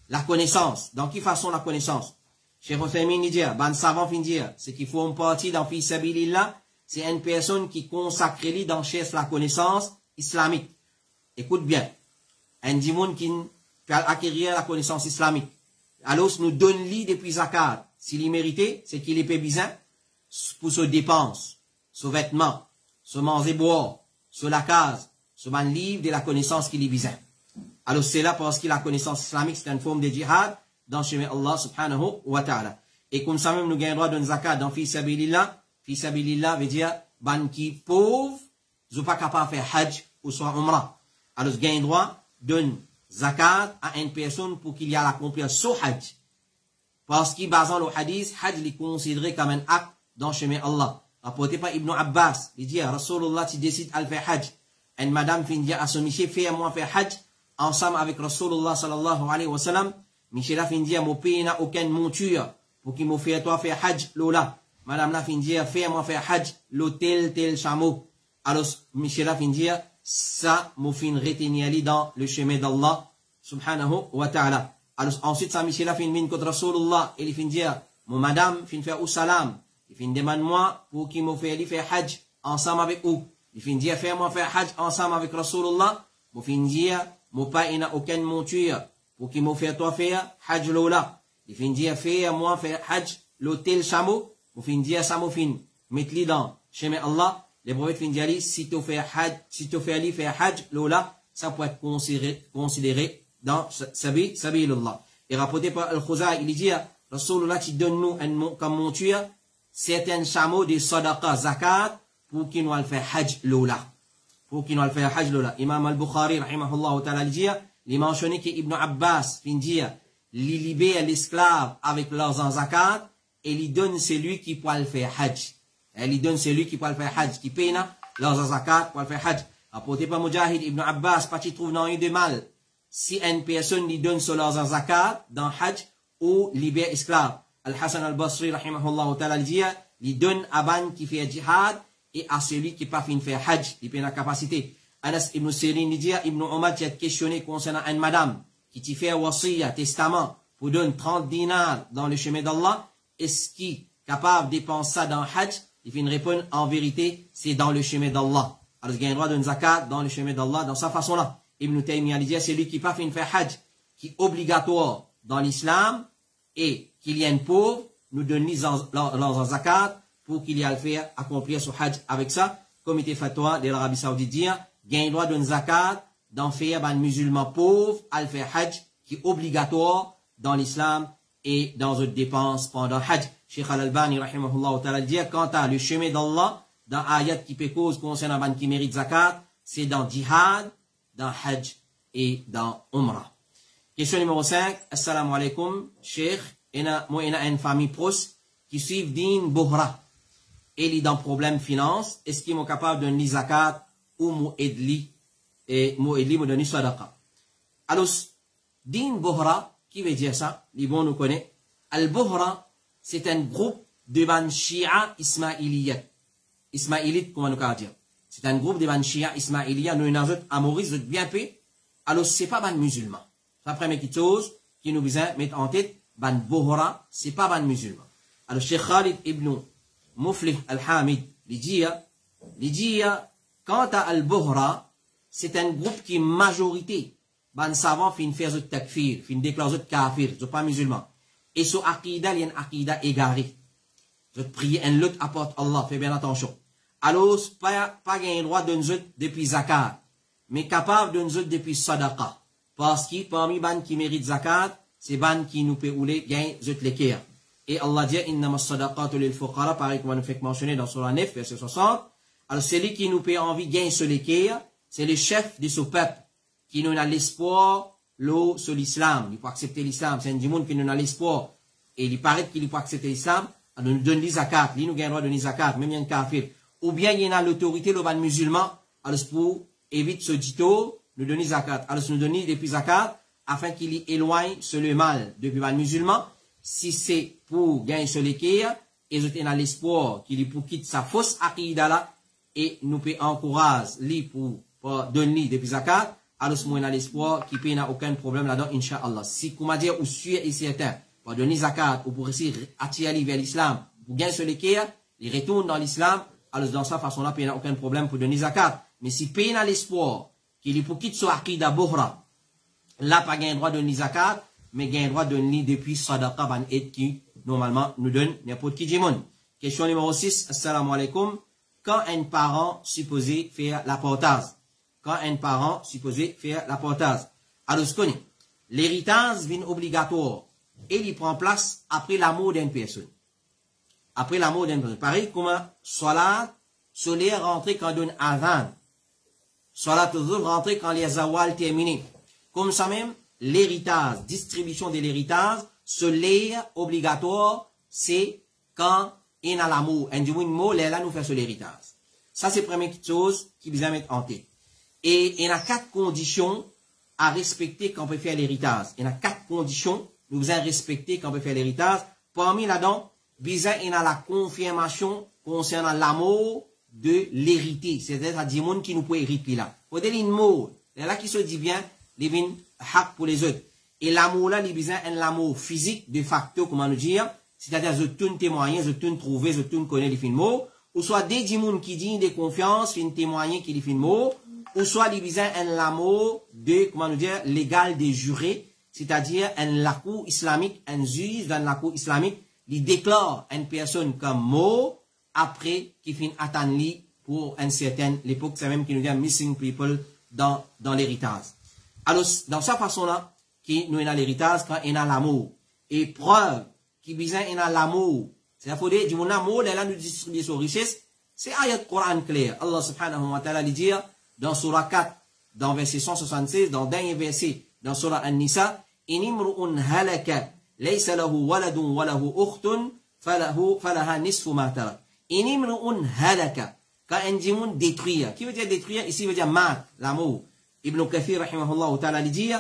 la connaissance. Dans quelle façon la connaissance? Cheikh Othaymin dit, ban savant fin dire, c'est qu'il faut une partie dans fi sabilillah, c'est une personne qui consacre lui dans la connaissance islamique. Écoute bien. Un dimoun qui peut acquérir la connaissance islamique. Alors, nous donne lui depuis zakat. S'il est mérité, c'est qu'il est paysan pour ses dépenses, ses vêtements, se manger boire, sur la case, se ban livre de la connaissance qu'il est besoin. Alors, c'est là parce que la connaissance islamique, c'est une forme de djihad dans le chemin Allah subhanahu wa ta'ala. Et comme ça même, nous gagnons droit d'une zakat dans fi sabilillah. Fi sabilillah veut dire, ban qui pauvre, ils sont pas capables de faire hajj ou soit umrah. Alors, ils gagnent droit d'une zakat à une personne pour qu'il y ait l'accomplir son hajj. Parce qu'il, basant le hadith, hajj est considéré comme un acte dans le chemin Allah. Rapporté par Ibn Abbas, il dit, Rasulullah, tu décides de faire hajj. Une madame finit à son monsieur, fais-moi faire hajj, ensemble avec Rasulullah sallallahu alayhi wa sallam. Michel a finit à mon pays n'a aucune monture pour qu'il me fasse toi faire hajj, lola. Madame la finit à fais-moi faire hajj, l'hôtel tel chameau. Alors, Michel a finit ça, me fin retenir dans le chemin d'Allah, subhanahu wa ta'ala. Alors, ensuite, ça, Michel a fin min contre Rasulullah, et il fin dire, mon madame, fin faire ou salam. Il fin demande moi, pour qu'il me fasse faire hajj, ensemble avec vous. Il fin dire, fais-moi faire hajj, ensemble avec Rasulullah. Mon fin dire, mon père, il n'a aucune monture, pour qu'il me fasse toi faire hajj lola. Il fin dire, fais-moi faire hajj, l'hôtel chameau. Mon fin dire, ça, mon fin, mettez-le dans, chemin Allah. Les prophètes fin dire, si tu fais hajj, faire hajj, lola, ça peut être considéré dans sabilillah. Et rapporté par Al-Khuzai, il dit, Rasulullah, tu donnes nous comme monture, certains chameaux de sadaqa zakat, pour qu'il nous le fait hajj, lola. Pour qu'il nous le fait hajj, lola. Imam Al-Bukhari, rahimahullah ta'ala, il dit, il mentionné que Ibn Abbas, fin dire, il libère l'esclave avec leurs zakat, et il donne celui qui peut le faire hajj. Elle lui donne celui qui peut le faire hajj, qui paye leurs zakat pour le faire hajj. Apporté par Mujahid Ibn Abbas, pas qu'il trouve non eu de mal. Si une personne lui donne sur leurs zakat dans hajj ou libère esclave. Al-Hassan al-Basri, rahimahullah ta'ala, dit, lui donne à ban qui fait jihad et à celui qui pas fin faire hajj, il paye la capacité. Anas ibn Sirin dit, Ibn Omar, tu as questionné concernant une madame qui t'y fait wasiya, testament, pour donner 30 dinars dans le chemin d'Allah. Est-ce qu'il est capable de dépenser ça dans hajj? Il fait une réponse, en vérité, c'est dans le chemin d'Allah. Alors, il y a un droit d'une zakat dans le chemin d'Allah, dans sa façon-là. Ibn Taymiyyah dit, c'est lui qui pas fait une faire hajj, qui est obligatoire dans l'islam, et qu'il y a une pauvre, nous donne leurs zakat, pour qu'il y ait à le faire, accomplir ce hajj avec ça. Comité fatwa de l'Arabie Saoudite dit, il y a un droit d'une zakat, d'en faire un musulman pauvre, à le faire hajj, qui est obligatoire dans l'islam, et dans une dépense pendant hajj. Cheikh Al-Albani, rahimahullah ta'ala, dit, quant à le chemin d'Allah, dans ayat qui peut cause concernant ban qui mérite zakat, c'est dans djihad, dans hajj et dans umrah. Question numéro 5. Assalamu alaikum, Cheikh. Moi, il y a une famille proche qui suit din bohra. Et il est dans problème finance. Est-ce qu'ils sont capables de donner zakat ou mouedli me donner sadaqa? Alors, din bohra, qui veut dire ça? Les bons nous connaissent. Al-bohra, c'est un groupe de ban Shia Ismailiyat. Ismailite, comment nous dire? C'est un groupe de ban Shia Ismailiyat. Nous, nous avons à Maurice, nous bien fait. Alors, c'est pas ban musulman. C'est la première chose qui nous besoin de mettre en tête. Ban Bohra, c'est pas ban musulman. Alors, Cheikh Khalid ibn Muflih al-Hamid, il dit, quant à Al-Bohra, c'est un groupe qui est majorité. Ban savant fin faire de takfir, fin déclare de kafir, de pas musulman. Et ce aqida, il y a une aqida égarée. Je prie un lot apporte Allah, fais bien attention. Alors, pas gagner droit de nous depuis zakat, mais capable de nous depuis sadaqa. Parce que parmi ban qui mérite zakat, c'est ban qui nous peut rouler gain zut l'équerre. Et Allah dit, innama sadaqatu lil fuqara, pareil comme on nous fait mentionner dans Surah 9, verset 60. Alors, celui qui nous paye envie, gagne sur les c'est le chef de ce peuple, qui nous a l'espoir, l'eau sur l'islam. Il peut accepter l'islam. C'est un du monde qui nous a l'espoir. Et il paraît qu'il peut accepter l'islam. Alors, nous donne les zakat. Il nous gagne le droit de donner zakat, même il y a un kafir. Ou bien, il y a l'autorité, le ban musulman. Alors, pour éviter ce dito, nous donner zakat. Alors, nous donner depuis zakat, afin qu'il éloigne sur le mal depuis le musulman. Si c'est pour gagner sur les quais, et nous avons l'espoir qu'il pour quitter sa fausse akida là, et nous peut encourager lui pour donner depuis zakat, alors nous avons l'espoir qu'il n'y a aucun problème là-dedans, Inch'Allah. Si, comme on dit, ou sûr et certain, pour donner zakat, ou pour essayer d'attirer vers l'islam, pour gagner sur les quais, il retourne dans l'islam, alors dans cette façon-là, il n'y a aucun problème pour donner zakat. Mais si il y a l'espoir qu'il pour quitter son akida bohra, là, pas gain droit de donner zakat, mais gain droit de donner depuis sadaqa ban et qui, normalement, nous donne n'importe qui monde. Question numéro 6, assalamu alaikum. Quand un parent supposé faire la portage? Quand un parent supposé faire la portage? Alors, ce qu'on est, l'héritage vient obligatoire et il prend place après la mort d'une personne. Après la mort d'une personne. Pareil, comme salat, solaire rentré quand donne avant. Salat toujours rentré quand les zawal terminé. Comme ça même, l'héritage, distribution de l'héritage, solaire obligatoire, c'est quand il y a l'amour. Un du mot, là, nous fait sur l'héritage. Ça, c'est la première chose qui vient mettre en tête. Et il y a 4 conditions à respecter quand on peut faire l'héritage. Il y a 4 conditions, nous devons respecter quand on peut faire l'héritage. Parmi là-dedans, il y a la confirmation concernant l'amour de l'hérité. C'est-à-dire, à dire, qui nous peut hériter là. Faut dire une mot, là qui se dit bien, les vins hak pour les autres. Et l'amour là, il y a un amour physique, de facto, comment nous dire, c'est-à-dire, je tourne témoigner, je tourne trouver, je tourne connaître les films, ou soit des gens qui disent de confiance, fin témoigner qui les films, ou soit il y a un amour de, comment nous dire, légal des jurés, c'est-à-dire un lakou islamique, un juge dans la cour islamique, il déclare une personne comme mot, après, qui finit attendre pour une certaine, l'époque, c'est même qui nous dit missing people dans l'héritage. Alors, dans cette façon-là, qui nous a l'héritage quand il y a l'amour. Et preuve, qui besoin il y a l'amour. C'est-à-dire, faut dire, du mon amour, là, nous distribuer son richesse. C'est ayat Coran clair. Allah subhanahu wa ta'ala dit, dans Surah 4, dans verset 176, dans le dernier verset, dans Surah An-Nisa, inimru'un halaka, laysa lahu waladun wa lahu ukhtun, falaha nisfu ma tarak. Inimru'un halaka. Quand un djimoun détruire. Qui veut dire détruire? Ici veut dire mat, l'amour. Ibn Kathir, rahimahullah ta'ala, dit,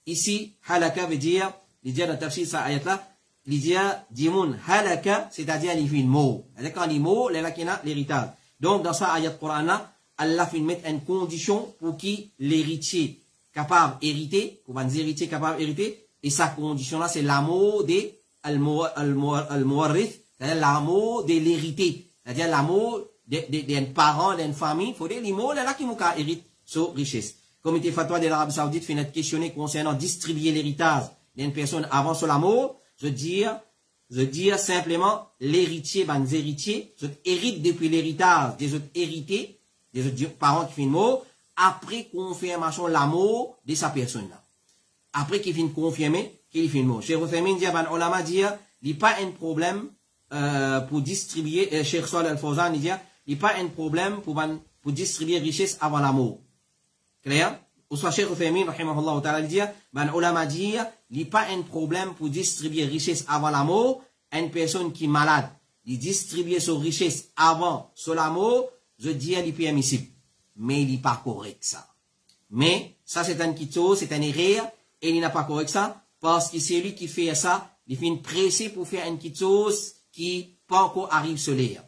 ici, halaka veut dire, il dit dans le tafsir, ça ayat là, il dit, djimoun halaka, c'est-à-dire, il fait une mot. C'est-à-dire, quand il mot, il y a l'héritage. Donc, dans ça ayat Coran là, Allah fait mettre une condition pour qui l'héritier capable d'hériter, pour un héritier capable d'hériter, et sa condition là, c'est l'amour de al-muwarrith, c'est-à-dire l'amour de l'hérité, c'est-à-dire l'amour d'un parent, d'une famille, il faut dire l'amour là qui m'a hérite sur richesse. Comité fatwa de l'Arabie Saoudite fait être questionné concernant distribuer l'héritage d'une personne avant son amour, je dis simplement l'héritier, ben les héritiers, je hérite depuis l'héritage des autres hérités, des autres parents qui font mot, après confirmation l'amour de sa personne là. Après qu'il finit confirmer qu'il fait mot. Cheikh Othaymin dit, ben ulama dit, il n'y a pas un problème pour distribuer, Cheikh Salih Al-Fawzan dit, il n'y a pas un problème pour distribuer richesse avant l'amour. Clair? Ou soit Cheikh Othaymin, rahimahullah ta'ala, dit, ben ulama dit, il n'y a pas un problème pour distribuer richesse avant l'amour. Une personne qui est malade, il distribue son richesse avant son amour, je dis, il est permissible. Mais il n'est pas correct, ça. Mais, ça, c'est une petite chose, c'est un erreur, et il n'est pas correct, ça, parce que c'est lui qui fait ça, il fait une pressée pour faire une petite chose qui pas encore arrive sur l'air.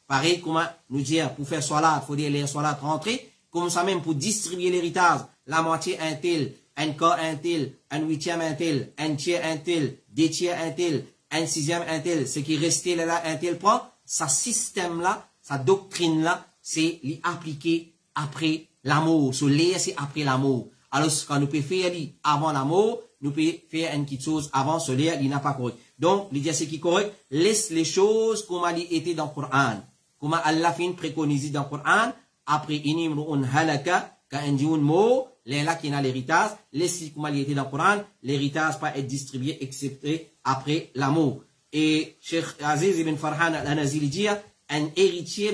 Pareil, comment nous dire, pour faire salat, il faut dire les salat rentrer, comme ça même pour distribuer l'héritage, la moitié un tel, un quart un tel, un huitième un tel, un tiers un tel, deux tiers un tel, un sixième un tel, ce qui restait là, un tel prend, sa système là, sa doctrine là, c'est l'appliquer après l'amour. So, l'air, c'est après l'amour. Alors, quand nous pouvons faire avant l'amour, nous pouvons faire une petite chose avant ce l'air, il n'a pas correct. Donc, l'idée, c'est qui est correct, laisse les choses comme elles étaient dans le Coran. Comme Allah fait préconiser dans le Coran, après inimru'un halaka, quand on dit un mot, là qui a l'héritage, laisse comme elles étaient dans le Coran, l'héritage pas être distribué, excepté après l'amour. Et Cheikh Aziz ibn Farhan al-Anazili dit, un héritier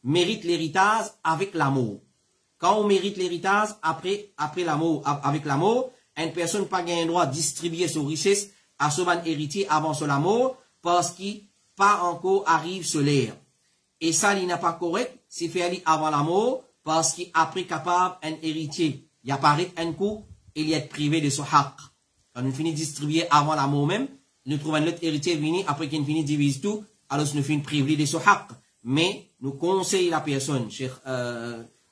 mérite l'héritage avec l'amour. Quand on mérite l'héritage après l'amour, avec l'amour, une personne pas gagne droit de distribuer son richesse à son héritier avant son amour parce qu'il pas encore arrive sur l'air. Et ça, il n'est pas correct, c'est fait avant l'amour parce qu'après capable un héritier, il apparaît un coup, il y est privé de son haq. Quand on finit de distribuer avant l'amour même, nous trouvons un autre héritier venu, après qu'il finit de diviser tout, alors nous finissons privé de son haq. Mais nous conseillons la personne, Cheikh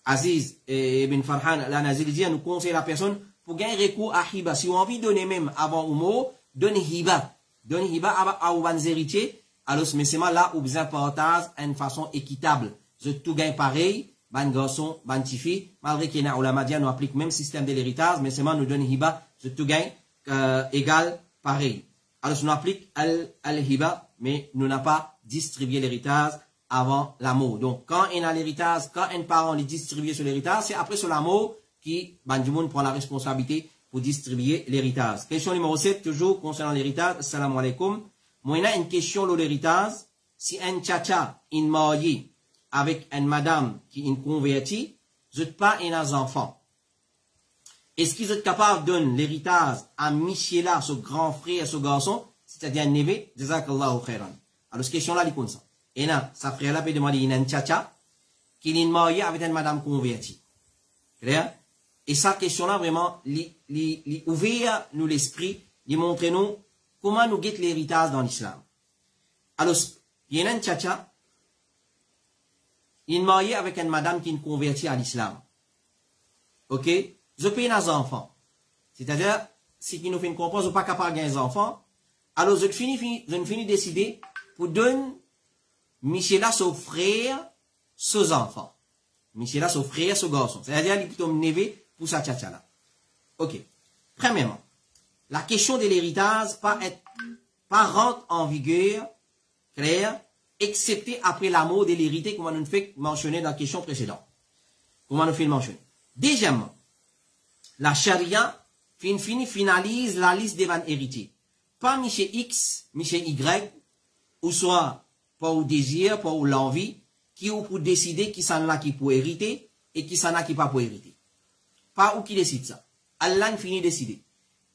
Aziz et Ibn Farhan al-Anazili dit, nous conseillons la personne pour gagner recours à hiba. Si on a envie de donner même avant Oumo, donne hiba. Donne hiba à vos héritiers, alors mais c'est là où besoin partage d'une façon équitable. Je tout gagne pareil, ban garçon, ban tifi, malgré qu'il y a ulama dia nous applique même système de l'héritage, mais c'est nous donne hiba, je tout gagne égal pareil. Alors nous applique al-hiba, mais nous n'a pas distribué l'héritage avant l'amour. Donc, quand on a l'héritage, quand un parent les distribue sur l'héritage, c'est après sur l'amour qui, du monde prend la responsabilité pour distribuer l'héritage. Question numéro 7, toujours concernant l'héritage. Assalamu alaikum. Moi, il y a une question sur l'héritage. Si un tchacha, est marié avec une madame qui est convertie, vous n'êtes pas un enfant. Est-ce qu'ils sont capables de donner l'héritage à Michela, son grand frère, son garçon, c'est-à-dire un neveu? Jazakallahu khairan. Alors, cette question-là, il est comme ça. Et là, sa frère-là peut demander une tchacha qui est marié avec une madame convertie. Clair? Et sa question-là, vraiment, li ouvert nous l'esprit, li montre nous comment nous guette l'héritage dans l'islam. Alors, il y a une tchacha, il est marié avec une madame qui est convertie à l'islam. Ok? Je paye nos enfants. C'est-à-dire, si qui nous fait une comprendre, je ne suis pas capable de gagner des enfants, alors je finis décider pour donner Michela, son frère, ses enfants. Michela, son frère, son garçon. C'est-à-dire, il est plutôt nevé pour sa tchatcha-là. Ok. Premièrement, la question de l'héritage pas rentre en vigueur, clair, excepté après la mort de l'hérité, comme on nous fait mentionner dans la question précédente. Comme on nous fait mentionner. Deuxièmement, la charia finalise la liste des vannes héritiers. Pas Michel X, Michel Y, ou soit pas au désir, pas au l'envie, qui ou pour décider qui s'en a qui pour hériter et qui s'en a qui pas pour hériter. Pas où qui décide ça. Allah finit de décider.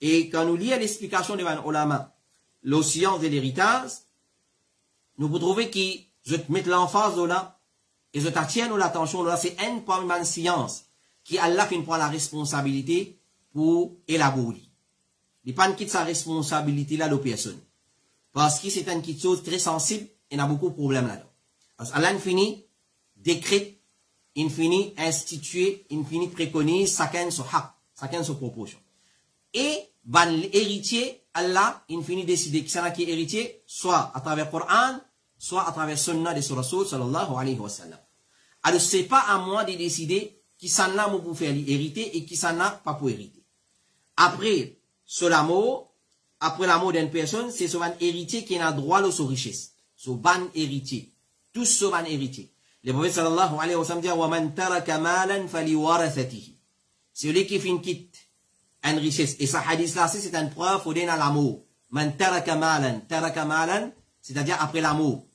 Et quand nous lisons l'explication de Van Olama, la science de l'héritage, nous pouvons trouver qui je te mets l'emphase là, et je t'attiens l'attention là, c'est une parmi les sciences qui Allah finit prendre la responsabilité pour élaborer. Il ne pas quitte sa responsabilité là de personne. Parce que c'est une petite chose très sensible, il y a beaucoup de problèmes là-dedans. Parce qu'Allah finit décrète, il finit instituer, il finit préconise chacun son haq, chacun son proportion. Et l'héritier, Allah, il finit décider qui c'est qui est héritier, soit à travers le Coran, soit à travers Sunna de son Rasoul sallallahu alayhi wa sallam. Alors c'est pas à moi de décider qui s'en a pour faire hériter et qui s'en a pas pour hériter. Après la mort d'une personne, c'est son héritier qui a droit à sa richesse. Son ban héritier. Tous son ban héritier. Le prophète sallallahu alayhi wa sallam dit, وَمَنْ تَرَكَ مَالًا فَلِوَارَثَتِهِ. Celui qui fait quitte une richesse. Et ce hadith-là, c'est une preuve, faut donner à l'amour. Man taraka malan, c'est-à-dire après l'amour.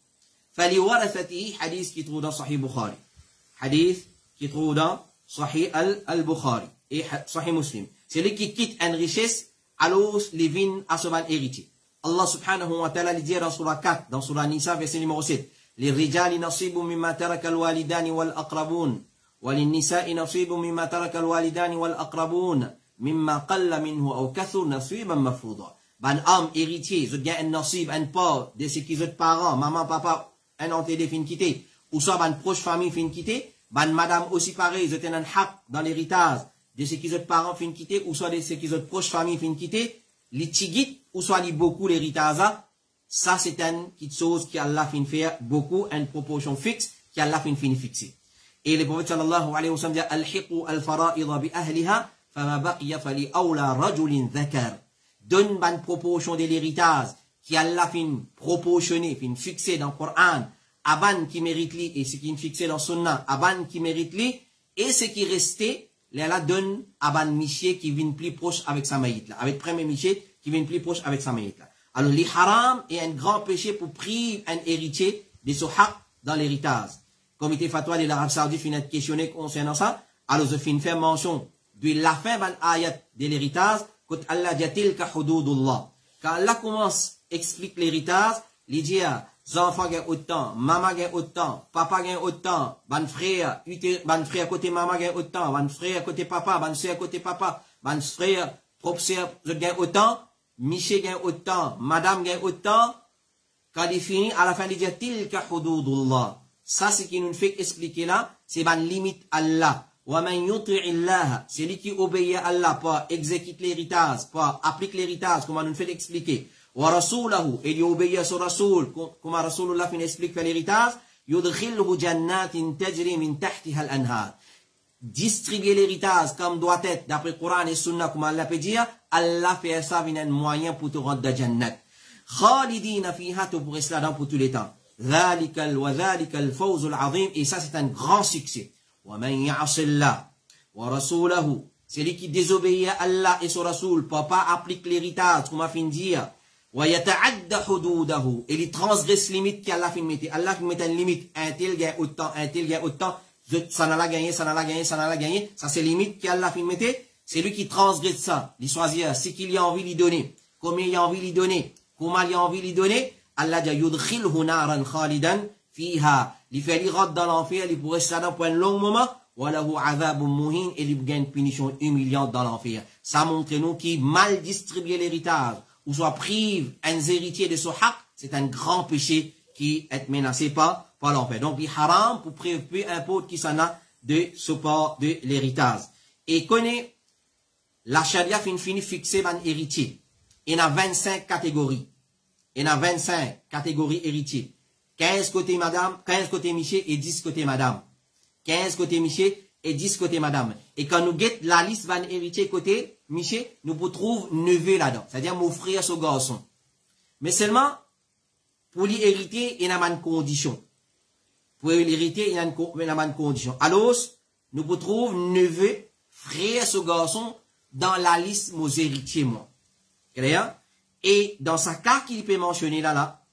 فَلِوَارَثَتِهِ, hadith qui trouve dans Sahih Bukhari. Hadith qui trouve dans Sahih al-Bukhari. Et Sahih Muslim. Celui qui quitte une richesse, alors les vins à son héritier. Allah subhanahu wa ta'ala dit dans surah 4, dans surah Nisa, verset numéro 7. لِلرِّجَالِ نَصِيبٌ مِّمَّا تَرَكَ الْوَالِدَانِ وَالْأَقْرَبُونَ وَلِلنِّسَاءِ نَصِيبٌ مِّمَّا تَرَكَ الْوَالِدَانِ وَالْأَقْرَبُونَ مِّمَّا قَلَّ مِنْهُ أَوْ كَثُرَ نَصِيبًا مَفْرُوضًا. Ben homme héritier, je gagne un nasib, un part de ce qu'ils ont parents, maman, papa, un antédé fin quitté, ou soit ben proche famille fin quitté, ben madame aussi pareil, je tiens un haq dans l'héritage de ce qu'ils ont parents fin quitté, ou soit de ce qu'ils ont proche famille fin quitté, les tigit, ou soit les beaucoup l'héritage, ça c'est une petite chose qui Allah fin faire beaucoup, une proportion fixe, qui Allah fin fixer. Et le prophète sallallahu alayhi wa sallam dit, al-hiqu al-fara'idha bi ahliha, fama baqiya fali awla rajulin dhakar. Donne une proportion de l'héritage, qui Allah fin proportionné, fin fixé dans le Coran, à ban qui mérite li, et ce qui est fixé dans Sunna, à ban qui mérite li, et ce qui restait, là donne à ban miché qui vient plus proche avec sa maït là, avec premier miché qui vient plus proche avec sa maït là. Alors, les haram est un grand péché pour priver un héritier de son haq dans l'héritage. Comité fatwa de l'Arabie Saoudite finit questionner concernant ça. Alors, je finis faire mention de la fin de l'ayat de l'héritage, quand Allah dit tilka hududullah. Quand Allah commence, explique l'héritage, il dit, enfants gagnent autant, maman gagne autant, papa gagne autant, ban frère côté maman gagne autant, ban frère côté papa, ban soeur côté papa, ban frère, propre soeur gagne autant, Michel gagne autant, madame gagne autant, quand il finit, à la fin, il dit, tilka hududullah. Ça, c'est ce qui nous fait expliquer là, c'est ban limite Allah. Wa man yuti'illah, c'est lui qui obéit à Allah, pas exécute l'héritage, pas applique l'héritage, comme on nous fait expliquer. Wa rasulahu, et il obéit à son rasoul, comme Rasulullah fin explique l'héritage, yudkhilhu jannatin tajri min tahtiha al-anhar. Distribuer l'héritage comme doit être, d'après le Coran et Sunna, comme Allah peut dire, Allah fait ça avec un moyen pour te rendre dans Jannat. Khalidina fiha, tu pourrais cela dans pour tous les temps. Dhalikal wa dhalikal fawzul azim, et ça c'est un grand succès. Wa man ya'asillah wa rasulahu, c'est lui qui désobéit à Allah et son Rasoul, papa applique l'héritage, comme a fin dire. Wa yata'adda hududahu, et il transgresse limite qu'Allah fin mettre. Allah fin mettre une limite, un tel gagne autant, un tel gagne autant, ça n'a la gagné, ça n'a la gagné, ça n'a la gagné, ça c'est limite qu'Allah fin mettre. C'est lui qui transgresse ça, il choisit ce qu'il a envie de lui donner, combien il a envie de lui donner, comment il a envie de lui donner. Allah dit yudkhilhu naran khalidan fiha, il fait lui rentrer dans l'enfer, il pourrait rester là pour un long moment, wa lahu adhabun muhin, et il gagne une punition humiliante dans l'enfer. Ça montre nous qui mal distribuer l'héritage, ou soit prive un héritier de son haq, c'est un grand péché qui est menacé par l'enfer. Donc, il haram pour prélever un pot qui s'en a de ce part de l'héritage. Et connaît, la charia finit fixée un héritier. Il y a 25 catégories. Il y a 25 catégories héritiers. 15 côté madame, 15 côté monsieur et 10 côté madame. 15 côté monsieur et 10 côté madame. Et quand nous guettons la liste d'un héritier côté monsieur, nous trouvons neveu là-dedans. C'est-à-dire mon frère, ce garçon. Mais seulement, pour l'hériter, il y a une condition. Pour l'hériter, il y a une condition. Alors, nous trouvons neveu, frère, ce garçon, dans la liste mon héritier, moi. Clair? Et dans sa cas qu'il peut mentionner là,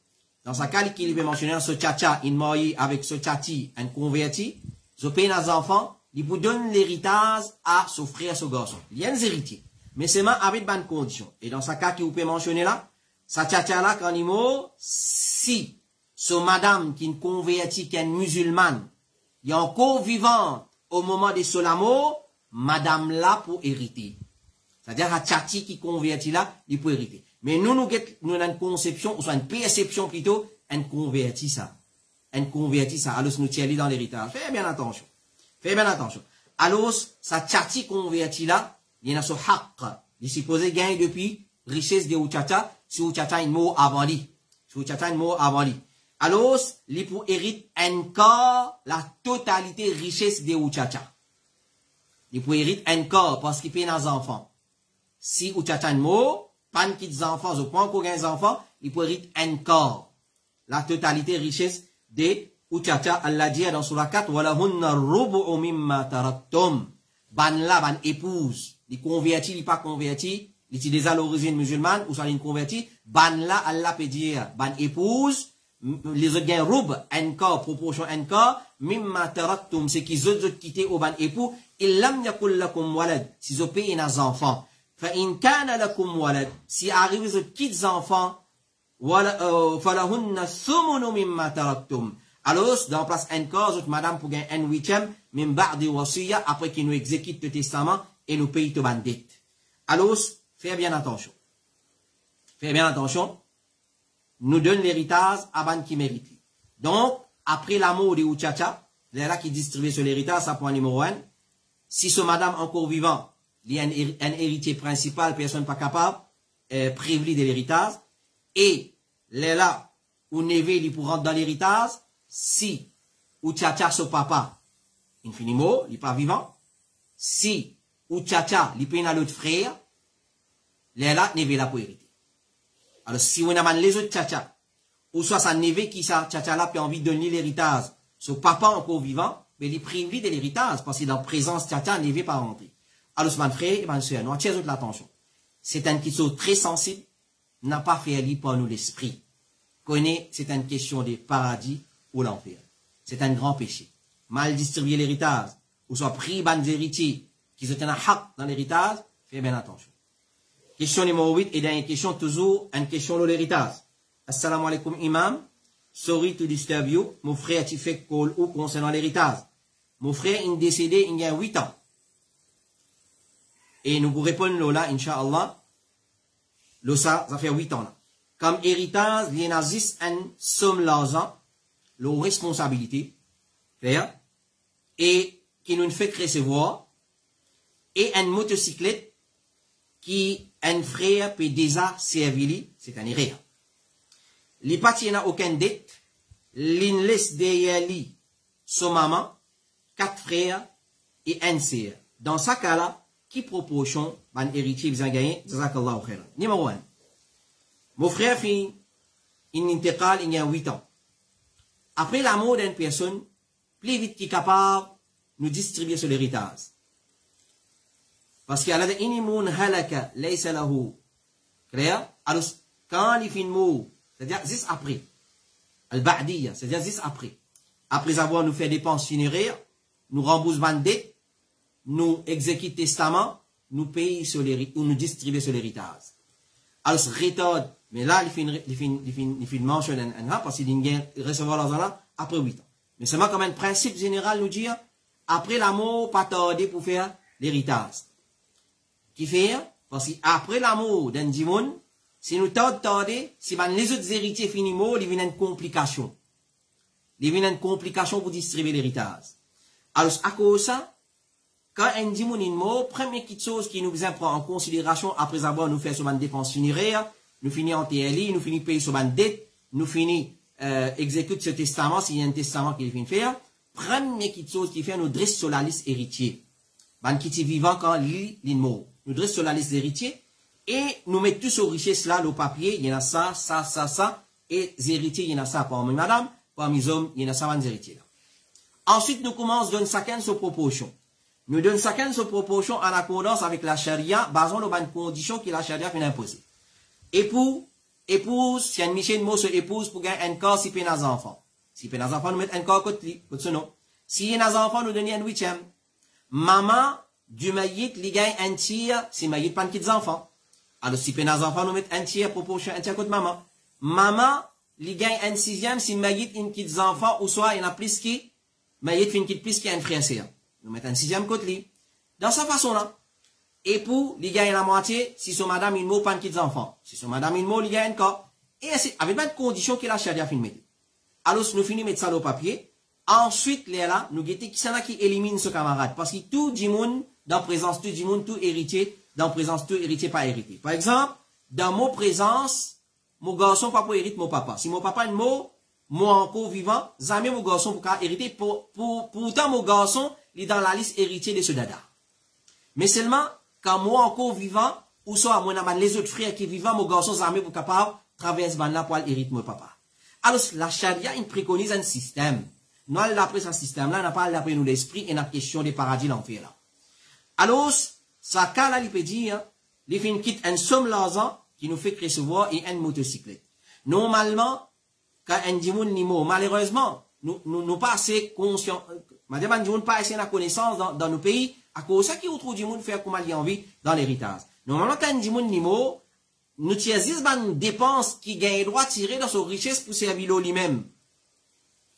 dans sa cas qu'il peut mentionner, ce tchatcha, il marie avec ce tchati, un converti, ce pays dans enfants, il vous donne l'héritage à son frère, ce garçon. Il y a un héritier. Mais c'est avec bonne condition. Et dans sa cas qu'il peut mentionner là, sa tchatcha là, quand il mort, si ce madame qui est converti, qui est musulmane, il est encore vivante au moment de son amour, madame là pour hériter. C'est-à-dire, à tchati qui convertit là, il peut hériter. Mais nous avons une conception, ou soit une perception plutôt, un converti ça. Un converti ça. Alors, nous tirons dans l'héritage. Fais bien attention. Fais bien attention. Alors, ça tchati converti là, il y a ce haq. Il est supposé gagner depuis richesse de Ouchata, si Ouchata est mort avant lui. Si Ouchata est mort avant lui. Alors, il pour hériter encore la totalité richesse de Ouchata. Il pour hériter encore parce qu'il paye nos enfants. Si Ouchata est mort, pas de enfants, ou pas encore des enfants, il peut hériter encore la totalité richesse de Ouchata. Allah dit dans Surah 4, Walahunna rubu'u mimma taraktum. Ban la, ban épouse. Il converti, il pas converti. Il est déjà l'origine musulmane, ou soit il converti. Ban la, Allah peut dire, ban épouse. Les autres gagnent roub, encore, proportion encore. Mimma taraktum, c'est qu'ils ont quitté au ban époux. Il lam yakul lakum walad. S'ils ont payé nos enfants. فإن كان لكم ولد, si arrive ce petits enfants, فلهن الثمن مما تركتم. Alors, dans place encore, madame pour gagner un huitième, min ba'di wasiya, après qu'il nous exécute le testament et nous paye tout bandit. Alors, fais bien attention. Fais bien attention. Nous donne l'héritage à ban qui mérite. Donc, après la mort de Ouchacha, là qui distribue sur l'héritage, ça point numéro 1. Si ce madame encore vivant, il y a un héritier principal, personne pas capable, privé de l'héritage, et là, où Neve, il pour rentrer dans l'héritage, si, ou tchatcha, son papa, infiniment, il n'est pas vivant, si, ou tchatcha, il peine à l'autre frère, là, Neve, là, pour hériter. Alors, si on a les autres tchatcha, ou soit sa Neve qui, sa tchatcha, là, puis envie de donner l'héritage, son papa encore vivant, mais il est privé de l'héritage, parce que dans la présence tchatcha, Neve pas rentrer. Alors, mon frère et ma soeur, nous attirons l'attention. C'est une question très sensible. n'a pas fait lui par nous l'esprit. Connaît, c'est une question de paradis ou l'enfer. C'est un grand péché. Mal distribuer l'héritage, ou soit pris ban héritiers qui se tiennent à haq dans l'héritage, fais bien attention. Question numéro 8, et dernière question, toujours une question de l'héritage. Assalamu alaikum imam, sorry to disturb you, mon frère tu fait call ou concernant l'héritage. Mon frère est décédé il y a 8 ans. Et nous vous répondons là, Inch'Allah, ça fait 8 ans là. Comme héritage, il y a une somme d'argent, la responsabilité, clair, et qui nous fait recevoir, et une motocyclette qui un frère peut déjà servir, c'est un erreur. Les parties n'a aucune dette, l'in laisse derrière lui son maman, 4 frères et un sœur. Dans ce cas-là, qui proportion un héritier vous a gagné, jazakallahu khairan. Numéro 1. Mon frère fait une intégrale il y a 8 ans. Après la mort d'une personne, plus vite qu'il est capable de nous distribuer sur l'héritage. Parce qu'il y a là inimun halaka laysa lahu. Clair? Alors, quand il fait une mort, c'est-à-dire juste après, al-ba'diyya, c'est-à-dire juste après. Après avoir nous fait dépenses funéraires, nous remboursons une dette, nous exécutons testament, nous payons sur l'héritage, ou nous distribuons sur l'héritage. Alors, ce rétard, mais là, il fait une mention parce qu'il vient recevoir l'argent là après 8 ans. Mais seulement comme un principe général nous dit, après la mort, pas tarder pour faire l'héritage. Qui fait, parce qu'après la mort d'un dimoun, si nous tarder, si les autres héritiers finissent mort, il vient une complication. Il vient une complication pour distribuer l'héritage. Alors, à cause de ça, quand un dimoun est mort, première petite chose qui nous prend en considération après avoir nous fait sur une dépense funéraire, nous finissons en TLI, nous finissons payer sur une dette, nous finissons exécuter ce testament, s'il y a un testament qu'il finit faire, première petite chose qui fait nous dresse sur la liste héritier. Ban qui est vivant quand il est mort. Nous dresse sur la liste d'héritiers et nous mettons tous aux richesses là, le papier, il y en a ça, ça, ça, ça, et les héritiers, il y en a ça parmi madame, parmi les hommes, il y en a ça, les héritiers là. Ensuite, nous commençons à donner chacun sa proportion. Nous donnons chacun sa proportion en accordance avec la charia, basant sur les conditions que la charia fait imposer. Épouse, si un Michel mot se épouse pour gagner un corps si pénal enfant. Si pénal enfant, nous mettons un corps côté ce nom. Si un enfant, nous donnons un 8e. Maman, du maït, li gagne un tiers, si maït pas de enfants. Alors, si pénal enfant, nous mettons un tiers, proportion, un tiers côté maman. Maman, li gagne un 6e, si maït une petite enfant, ou soit il y en a plus qui, maït fait une petite plus qui a un frère sœur. Nous mettons un 6e côté li. Dans sa façon-là. Époux, il gagne la moitié, si son madame, il mot pas de petits enfants. Si son madame, il mot, il gagne encore. Et avec pas de conditions que la charia fin mettre. Alors, nous finissons mettre ça au papier. Ensuite, là, nous guettons qui s'en a qui élimine ce camarade. Parce que tout dit monde, dans présence, tout dit monde, tout héritier, dans présence, tout héritier, pas hérité. Par exemple, dans mon présence, mon garçon, pas pour hériter mon papa. Si mon papa est mort, moi encore vivant, jamais mon garçon pour hériter. Pourtant, mon garçon, il est dans la liste héritier de ce dada. Mais seulement, quand moi encore vivant, ou soit moi les autres frères qui vivent, mon garçon jamais pour capable traverser là pour hériter mon papa. Alors la charia il préconise un système. Nous après ce système là, on n'a pas après nous l'esprit et la question des paradis l'enfer là. Alors ça cas là il peut dire, il fait une quitte un somme l'argent qui nous fait recevoir et une motocyclette. Normalement quand un dimoun ni mot, malheureusement nous pas assez conscients, madame dimoun pas assez la connaissance dans nos pays. À cause de ça, qui autre du monde fait comme il a envie dans l'héritage. Normalement, quand un monde nimo, nous tirons des dépenses qui gagnent droit de tirer dans sa richesse pour servir lui-même.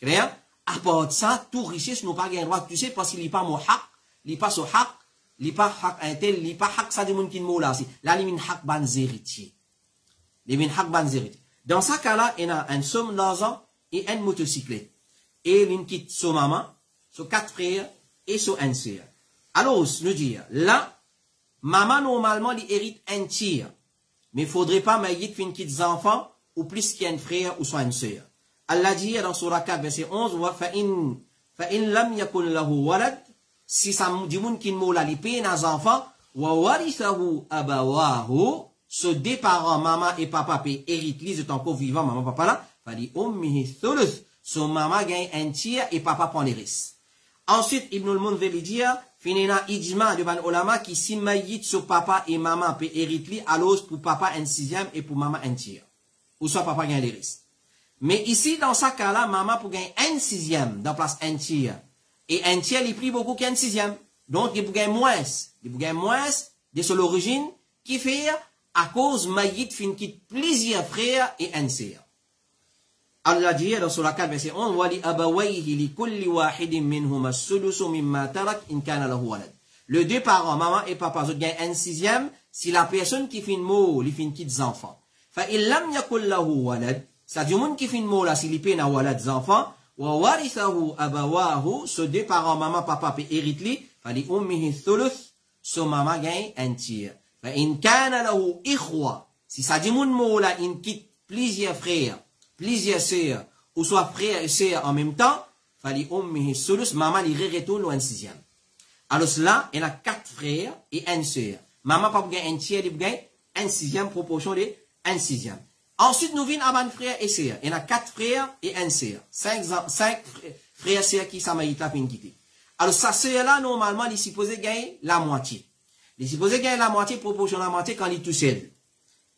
Clair? À part de ça, toute richesse nous pas gagne droit, tu sais, parce qu'il n'est pas mon haq, il n'est pas son haq, il n'est pas haq un tel, il n'est pas haq ça du monde qui nous là. Là, il est haq ban héritier. Il est haq ban héritier. Dans ce cas-là, il y a un somme d'argent et une motocyclette. Et il quitte son maman, son 4 frères et son un sœur. Alors, nous dire, là, maman, normalement, il hérite un tiers. Mais il ne faudrait pas maït fin petits enfants, ou plus qu'un frère ou soit une sœur. Allah dit dans Surah 4, verset 11, فَإِن لَمْ يَكُنْ لَهُ وَلَدْ si ça dit moun qui moula li paye nas enfants, وَوَرِثَهُ أَبَوَاهُ ce deux parents, maman et papa, paye hérite li, c'est encore vivant, maman, papa là, فَلِي أُمِّهِ ثُلُث son maman gagne un tiers et papa prend les risques. Ensuite, Ibn al-Mundhir dit, finina ijma de ban ulama qui si mayit sur papa et maman peut hériter alors pour papa un sixième et pour maman un tiers. Ou soit papa gagne les risques. Mais ici, dans ce cas-là, maman pour gagner un sixième dans place un tiers. Et un tiers, il plie beaucoup qu'un sixième. Donc, il peut gagner moins. Il peut gagner moins de son origine qui fait à cause mayit fin quitte plusieurs frères et un tiers. Allah dit dans Surah 4, verset 11, وَلِي أَبَوَيْهِ لِكُلِّ وَاحِدٍ مِّنْهُمَا السُّدُسُ مِمَّا تَرَكْ إِنْ كَانَ لَهُ وَلَدٌ. Les deux parents, maman et papa, ils gagnent un sixième si la personne qui fait une mot, il fait une petite enfant. فَإِنْ لَمْ يَكُلْ لَهُ وَلَدٌ. C'est-à-dire, le monde qui fait une mot là, s'il y a un walad enfant, وَوَارِثَهُ أَبَوَاهُ, ce deux parents, maman, papa, peut hériter, فَلِأُمِّهِ الثُّلُث, ce maman gagne un tiers. فَإِنْ كَانَ لَهُ إِخْوَةٌ. Si ça dit, mon mot là, il quitte plusieurs frères, plusieurs sœurs, ou soit frères et sœurs en même temps, fallait ummihi sulus, maman il retourne au un sixième. Alors cela, il y a 4 frères et une sœur. Maman pas gagner un tiers, il gagne un sixième proportion de un sixième. Ensuite, nous venons à un frère et sœur. Il y a 4 frères et une sœur. 5 frères et sœurs qui s'amaïta fin quitter. Alors sa sœur là, normalement, il est supposé gagner la moitié. Il est supposé gagner la moitié, proportion de la moitié quand il est tout seul.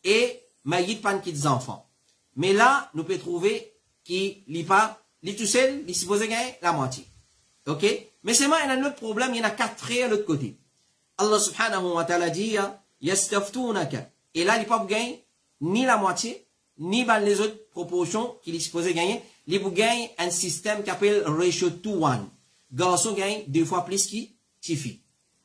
Et, maït pas de enfants. Mais là, nous pouvons trouver qu'il n'est pas, il est tout seul, il est supposé gagner la moitié. Ok? Mais seulement, il y a un autre problème, il y en a 4 frères de l'autre côté. Allah subhanahu wa ta'ala dit, yastaftunaka. Et là, il n'est pas gagner ni la moitié, ni les autres proportions qu'il est supposé gagner. Il peut gagner un système qui appelle ratio 2-1. Garçon gagne 2 fois plus qui fille.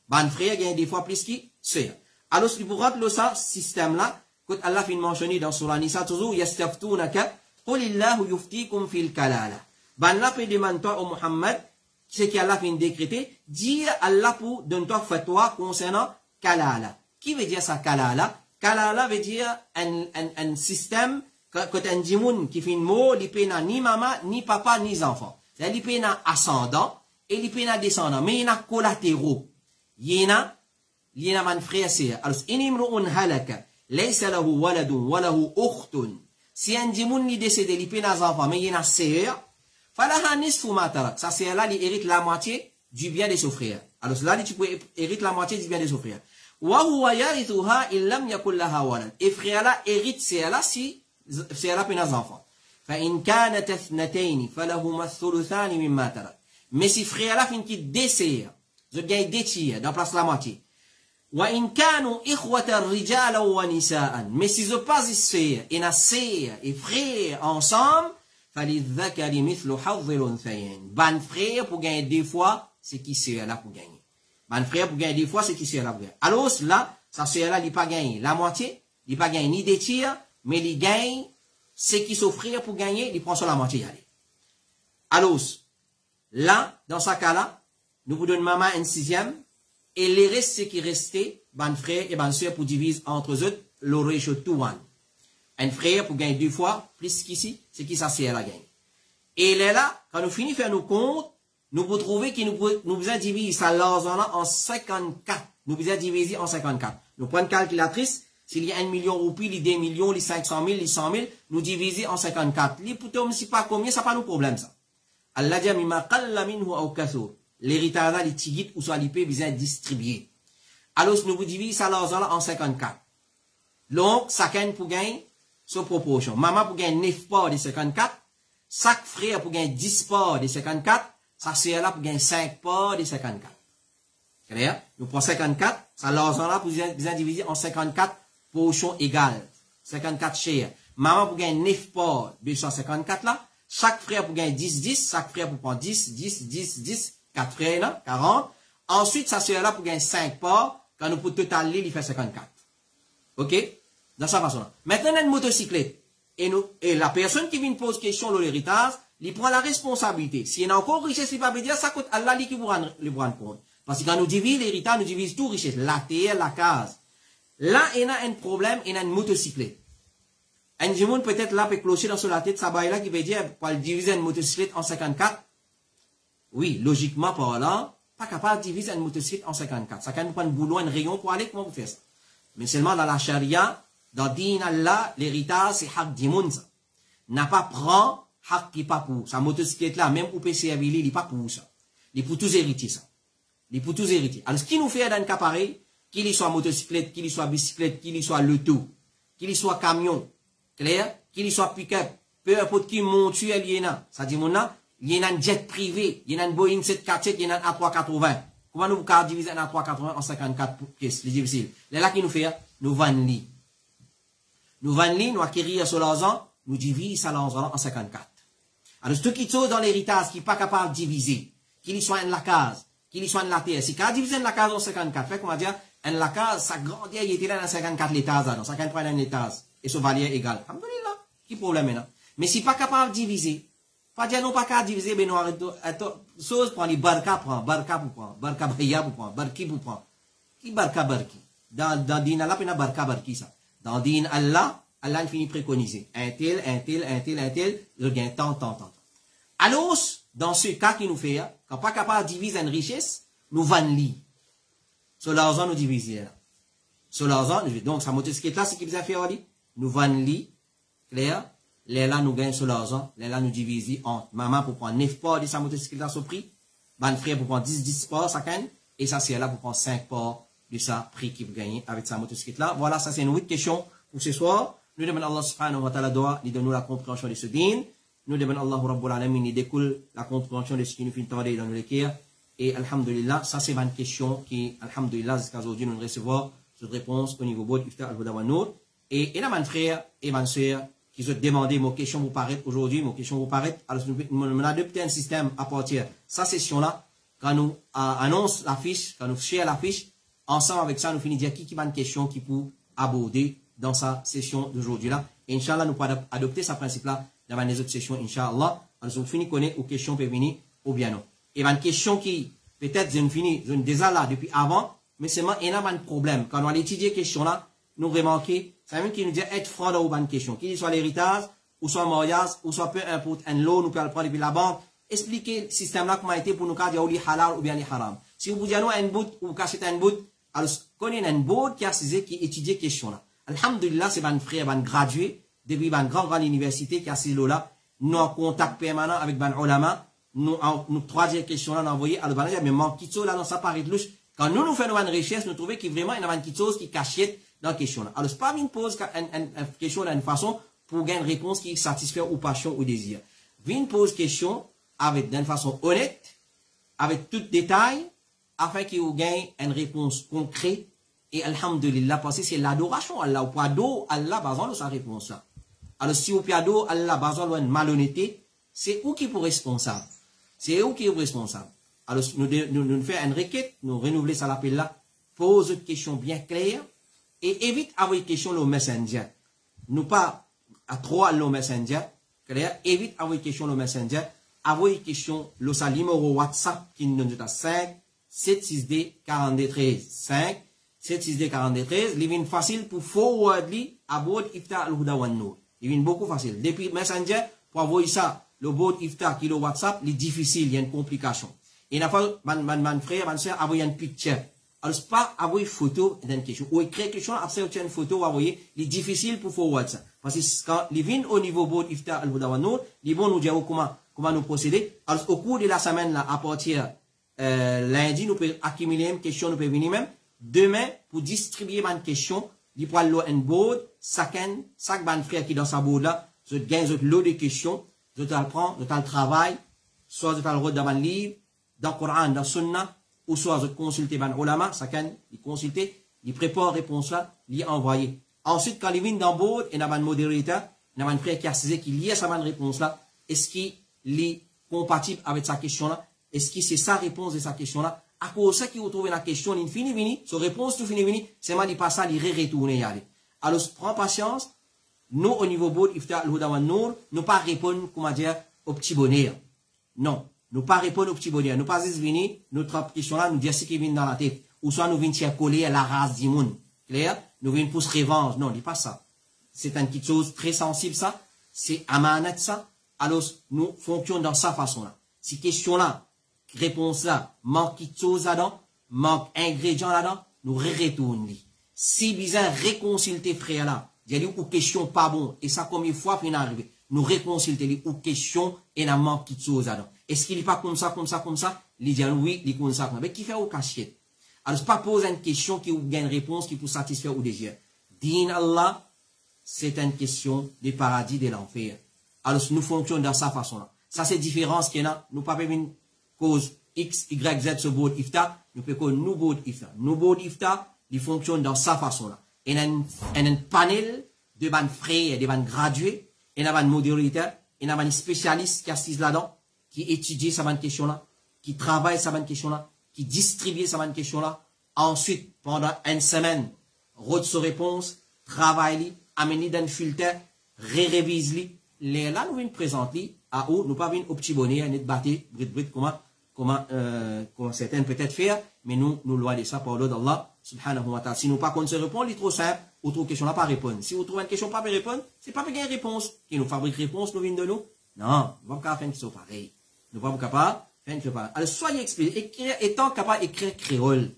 Ban frère gagne 2 fois plus qui sœur. Alors, il pourra le ça, système là, quand Allah fin mentionné dans Surah Nisa toujours, yastaftunaka, qulillahu yuftikum fil kalala. Ban la peut demander toi au Muhammad, ce qu'Allah fin décréter, dire Allah pour donner toi fatwa concernant kalala. Qui veut dire ça kalala? Kalala veut dire un système, quand un dimoun qui fait une mot, il peut ni maman, ni papa, ni enfant. C'est-à-dire, il peut ascendant, et il peut descendant. Mais il y a collatéraux. Il y a un frère, c'est, alors, inimru'un halaka. Laysa lahu waladun wa lahu ukhtun. Si un dimoun ni décédé, il peut des enfants, mais il y a une sœur, falaha nisfu ma tarak. Ça, c'est là, il hérite la moitié du bien de son frère. Alors là, tu peux hériter la moitié du bien de son frère. Wa huwa yarithuha illam yakul laha walad. Et frère là hérite c'est là si c'est là des enfants. Fa in kanat ithnatayn falahuma ath-thuluthan mimma tarak. Mais si frère là fin qui décède, je gagne 2 tiers dans place la moitié. وَإِنْ كَانُوا إِخْوَةً رِجَالًا وَنِسَاءً. Mais si je passe sœurs et na sœurs et frères ensemble, فَلِلذَّكَرِ مِثْلُ حَظِّ الْأُنْثَيَيْنِ. Ban frère pour gagner 2 fois, c'est qui sœur là pour gagner. Ban frère pour gagner 2 fois, c'est qui sœur là pour gagner. Alors là, sa sœur là, il pas gagné la moitié, il pas gagné ni 2 tiers, mais il gagne, c'est qui son frère pour gagner, il prend sur la moitié. Alors, là, dans ce cas-là, nous vous donnons maman un sixième, et les restes, c'est qui restait, ban frère et ban soeur pour diviser entre eux, le ratio 2-1. Un frère pour gagner 2 fois, plus qu'ici, c'est qui sa sœur la gagne. Et là, quand nous finissons de faire nos comptes, nous pouvons trouver que nous pouvons diviser ça l'argent en 54. Nous pouvons diviser en 54. Nous prenons une calculatrice, s'il y a 1 million de roupies, les 2 millions, les 500 000, les 100 000, nous divisons en 54. Les poutons, c'est pas combien, ça pas nos problèmes, ça. Allah dit, mimma qalla minhu aw kathur. L'héritage là, les tigit ou soit l'IP, besoin distribuer. Alors, nous vous divisons ça l'argent là en 54. Donc, chacun pour gagner son proportion. Maman pour gagner 9 parts de 54. Chaque frère pour gagner 10 parts de 54. Sa sœur là pour gagner 5 parts de 54. Clair? Nous prenons 54. Ça l'argent là pour besoin diviser en 54 portions égales. 54 shares. Maman pour gagner 9 parts de 154 là. Chaque frère pour gagner 10, 10. Chaque frère pour prendre 10, 10, 10, 10. 4 frères là, 40. Ensuite, sa sœur là pour gagner 5 parts. Quand nous pouvons totaler, il fait 54. Ok? Dans sa façon-là. Maintenant, on a une motocyclette. Et la personne qui vient poser question de l'héritage, il prend la responsabilité. Si il y a encore richesse, il va dire, ça coûte Allah qui vous rend compte. Parce que quand nous divisons l'héritage, nous divisons tout richesse. La terre, la case. Là, il y a un problème, il y a une motocyclette. Un djimoun peut-être là peut clocher dans sur la tête, ça va là qui veut dire, pour diviser une motocyclette en 54. Oui, logiquement parlant, pas capable de diviser une motocyclette en 54. Ça quand nous prenons un boulot, un rayon pour aller, comment vous faites ça? Mais seulement dans la charia, dans din Allah, l'héritage, c'est hak dimoun, ça. N'a pas prend hak qui pas pour. Sa motocyclette là, même au PCA, il n'est pas pour ça. Les pour tous héritiers, ça. Les pour tous héritiers. Alors, ce qui nous fait dans un cas pareil, qu'il y soit motocyclette, qu'il y soit bicyclette, qu'il y soit l'auto, qu'il y soit camion, clair, qu'il y soit pick-up, peu importe qui monture, il y en a. Ça dit, mon nom, il y en a un jet privé, il y en a un Boeing 747, il y en a un A380. Comment nous pouvons diviser un A380 en 54 pièces? C'est difficile. Là, qui nous fait, nous vendons li. Nous vendons li, nous acquérir sur l'argent, nous divisons ça l'argent en 54. Alors, tout qui est dans l'héritage, qui n'est pas capable de diviser, qu'il y soit un la case, qu'il y soit un la terre, si quand diviser la case en 54, fait, comment dire, un la case, ça grandit, il était là dans 54 l'étage, dans 53 dans l'étage, et son valeur égal. Alhamdulillah, qui problème maintenant? Mais si pas capable de diviser, pas dire non pas capable de diviser, ben nous arrêtons, chose prend les barca pour prendre, barca baya pour prendre, barki pour prendre. Qui barca barki? Dans din Allah, pena barca barki ça. Dans din Allah, Allah finit préconiser. Un tel, je gagne tant. Alors, dans ce cas qui nous fait, quand pas capable de diviser une richesse, nous vendons li. Sur l'argent, nous divisons là. Sur l'argent, donc, ça monte ce qui est là, c'est qui vous a fait, nous vendons li, clair? Là, nous gagnons sur l'argent, là, nous divisons en maman pour prendre 9 parts de sa motocyclette à ce prix, ban frère pour prendre 10 parts, ça gagne, et ça, c'est là pour prendre 5 parts de sa prix qu'il gagne avec sa motocyclette là. Voilà, ça, c'est une autre question pour ce soir. Nous demandons Allah subhanahu wa ta'ala doit, il donne nous la compréhension de ce din. Nous demandons Allah rabbul alamin, il découle la compréhension de ce qui nous fait entendre dans le cœur. Et alhamdulillah, ça, c'est une question qui, alhamdulillah, jusqu'à aujourd'hui, nous recevons cette réponse au niveau de Iftar al-Huda wa Nour. Et là, mon frère et ma soeur, qui ont demandé mon question vous paraître aujourd'hui, mon question vous paraître. Alors, nous adoptons un système à partir de sa session-là, quand nous annonce la fiche, quand nous share la fiche, ensemble avec ça, nous finissons dire qui va une question qui peut aborder dans sa session d'aujourd'hui-là. Et Inch'Allah, nous pouvons adopter ce principe-là dans les autres sessions, Inch'Allah. Alors, nous finissons connaître aux questions peuvent venir ou bien non. Et une question qui, peut-être, je finis, je déjà là depuis avant, mais c'est moi, il y a un problème. Quand on a étudié question-là, nous remarquons, c'est même qui nous dit être franc dans une question. Qu'il soit l'héritage, ou soit mariage, ou soit peu importe un lot, nous pouvons le prendre depuis la banque. Expliquer le système-là comment a été pour nous dire ou les halal ou bien les haram. Si vous dites un bout, ou vous cachez un bout, alors, connaissez un bout qui a étudié la question-là. Alhamdulillah, c'est un frère, un gradué, depuis une grande université qui a ces lots-là. Nous en contact permanent avec un ulama. Nous, troisième question-là, nous envoyé à l'Albanie, mais manque qui là, dans ça paraît louche. Quand nous faisons une recherche, nous trouvons qu'il y a vraiment une petite chose qui cachette dans la question-là. Alors, c'est pas une pose une question d'une façon pour gagner une réponse qui satisfait ou passion ou désir. Une pose question avec d'une façon honnête, avec tout détail, afin qu'il gagne une réponse concrète. Et alhamdulillah, parce que c'est l'adoration à Allah. Ou pas d'eau, Allah, besoin de sa réponse là. Alors, si vous pas d'eau, Allah, besoin de malhonnêteté, c'est où qui est responsable? C'est où qui est responsable? Alors, nous faisons une requête, nous renouvelons ça l'appel là, pose une question bien claire, et évite avoir une question au messenger. Nous pas à trois le messenger, clair, évite avoir une question au messenger, avoir une question le numéro WhatsApp qui nous donne à 5 762 42 13 5 762 42 13. Il est facile pour forward à bord Iftar al-Huda wa Nour. Il est beaucoup facile. Depuis messenger, pour envoyer ça, le bord Iftar qui est le WhatsApp, il est difficile, il y a une complication. Et n'a pas, mon frère, ma soeur, envoyer une picture. Alors, c'est pas avoir une photo d'une question. Ou écrire quelque chose, après, une photo, vous voyez, il est difficile pour forward ça. Parce que quand il vient au niveau bord Iftar al-Huda wa Nour, il vont nous dire comment nous procéder. Alors, au cours de la semaine, là, à partir, lundi, nous pouvons accumuler une question, nous pouvons venir même. Demain, pour distribuer une question, il prend un board, chaque frère qui est dans sa board là, je gagne un lot de questions, je te le prends, je te le travail, soit je te le regarde dans un livre, dans le Coran, dans le Sunnah, ou soit je consulte un ulama, chacun, il consulte, il prépare réponse là, il envoie. Ensuite, quand il vient dans le board, il y a un modérateur, il y a un frère qui a saisi qu'il lit sa réponse là, est-ce qu'il est compatible avec sa question là, est-ce que c'est sa réponse de sa question là, à cause de ça qui retrouve la question, il finit, sa réponse tout finit, c'est mal, il passe ça, il retourne y aller. Alors, prends patience, nous, au niveau board, Iftar al-Huda wa Nour, nous pas répondre, comment dire, au petit bonheur. Non. Nous pas répondre au petit bonheur. Nous pas juste venir, notre question là, nous dire ce qui vient dans la tête. Ou soit nous venons coller à la race du monde. Clair? Nous venons pour se revanche. Non, dis pas ça. C'est une petite chose très sensible, ça. C'est amanat, ça. Alors, nous fonctionnons dans sa façon là. Si question là, réponse là, manque de choses là-dedans, manque ingrédients là-dedans, nous retournons. Si bizarre réconcilier frère là, il y a ou question pas bon, et ça combien de fois fin arrivé, nous réconcilier ou question et n'a manque de choses là-dedans. Est-ce qu'il n'est pas comme ça, comme ça, comme ça? Il dit oui, il est comme ça. Mais qui fait au cachette? Alors, c'est pas poser une question qui gagne une réponse qui peut satisfaire au désir. Din Allah, c'est une question des paradis de l'enfer. Alors, nous fonctionnons dans sa façon-là. Ça, c'est différence qu'il y a. Nous pas une cause X, Y, Z sur board ifta. Nous pouvons nous board ifta. Nous board ifta, ils fonctionnent dans sa façon-là. Il y a un panel de ban frères, de ban gradués, il y a un modérateur, il y a un spécialiste qui assise là-dedans, qui étudie sa bonne question-là, qui travaille sa bonne question-là, qui distribue sa bonne question-là. Ensuite, pendant une semaine, route sur réponse, travaille, amène dans le filtre, révise-li. Là, nous venons présenter à où nous pas venir au petit bonnet, à notre bâti, comment certaines peut-être faire, mais nous loin de ça par l'ordre d'Allah, subhanahu wa ta'ala. Si nous pas qu'on se répond, il est trop simple, ou trouve question là pas répondre. Si vous trouvez une question pas répondre, c'est pas une réponse. Qui nous fabrique réponse, nous vient de nous. Non, nous ne pouvons pas faire une question pareille. Nous ne pouvons pas capable faire une question pareille. Alors, soyez expliqués, étant capable d'écrire créole,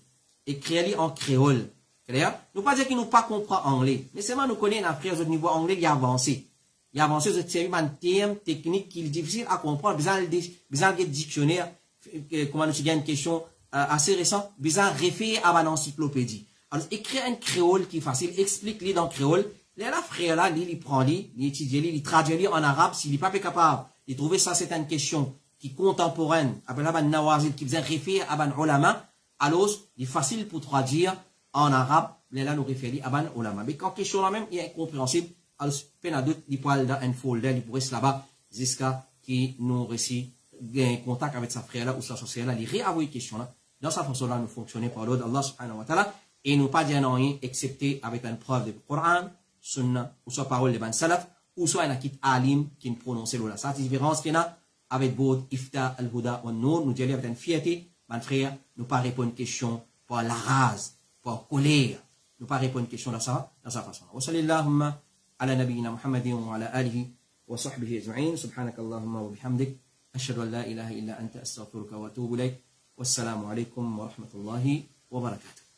écrire en créole. Clair? Nous pas dire qu'il nous pas comprend anglais. Mais seulement nous connaissons un frère au niveau anglais, il a avancé. Il a avancé, c'est un terme technique qui est difficile à comprendre. Besoin de dictionnaire, comment nous avons une question assez récente, besoin de référer à une encyclopédie. Alors, écrire un créole qui est facile, explique-les dans le créole. Là, frère, là, il prend, il étudie, il traduit en arabe, s'il n'est pas capable de trouver ça, c'est une question qui est contemporaine, après la nawazil, qui besoin de référer à un ulama, alors, il est facile pour traduire en arabe, là, nous référer à un ulama. Mais quand question là même, il est incompréhensible, alors, peine à doute, il peut aller dans un folder, il pourrait se là-bas, jusqu'à qui nous réussit, un contact avec sa frère là, ou sa société là, il réavoue une question là. Dans sa façon là, nous fonctionnons par l'ordre d'Allah subhanahu wa ta'ala, et nous pas dire rien, excepté avec une preuve du Coran, Sunna, ou soit parole de ban salaf, ou soit un akit alim qui nous prononce là. Ça, c'est la différence qu'il y a avec Bod, Ifta, Al-Huda, ou Nour, nous disons avec une fierté, mon frère, nous pas répondre une question par la rase, par colère, nous pas répondre une question dans sa façon. Wa sallallahu ala nabiyyina Muhammadin wa ala alihi wa sahbihi ajma'in, subhanakallahumma wa bihamdik, ashhadu an la ilaha illa anta astaghfiruka wa atubu ilayk, wassalamu alaikum wa rahmatullahi wa barakatuh.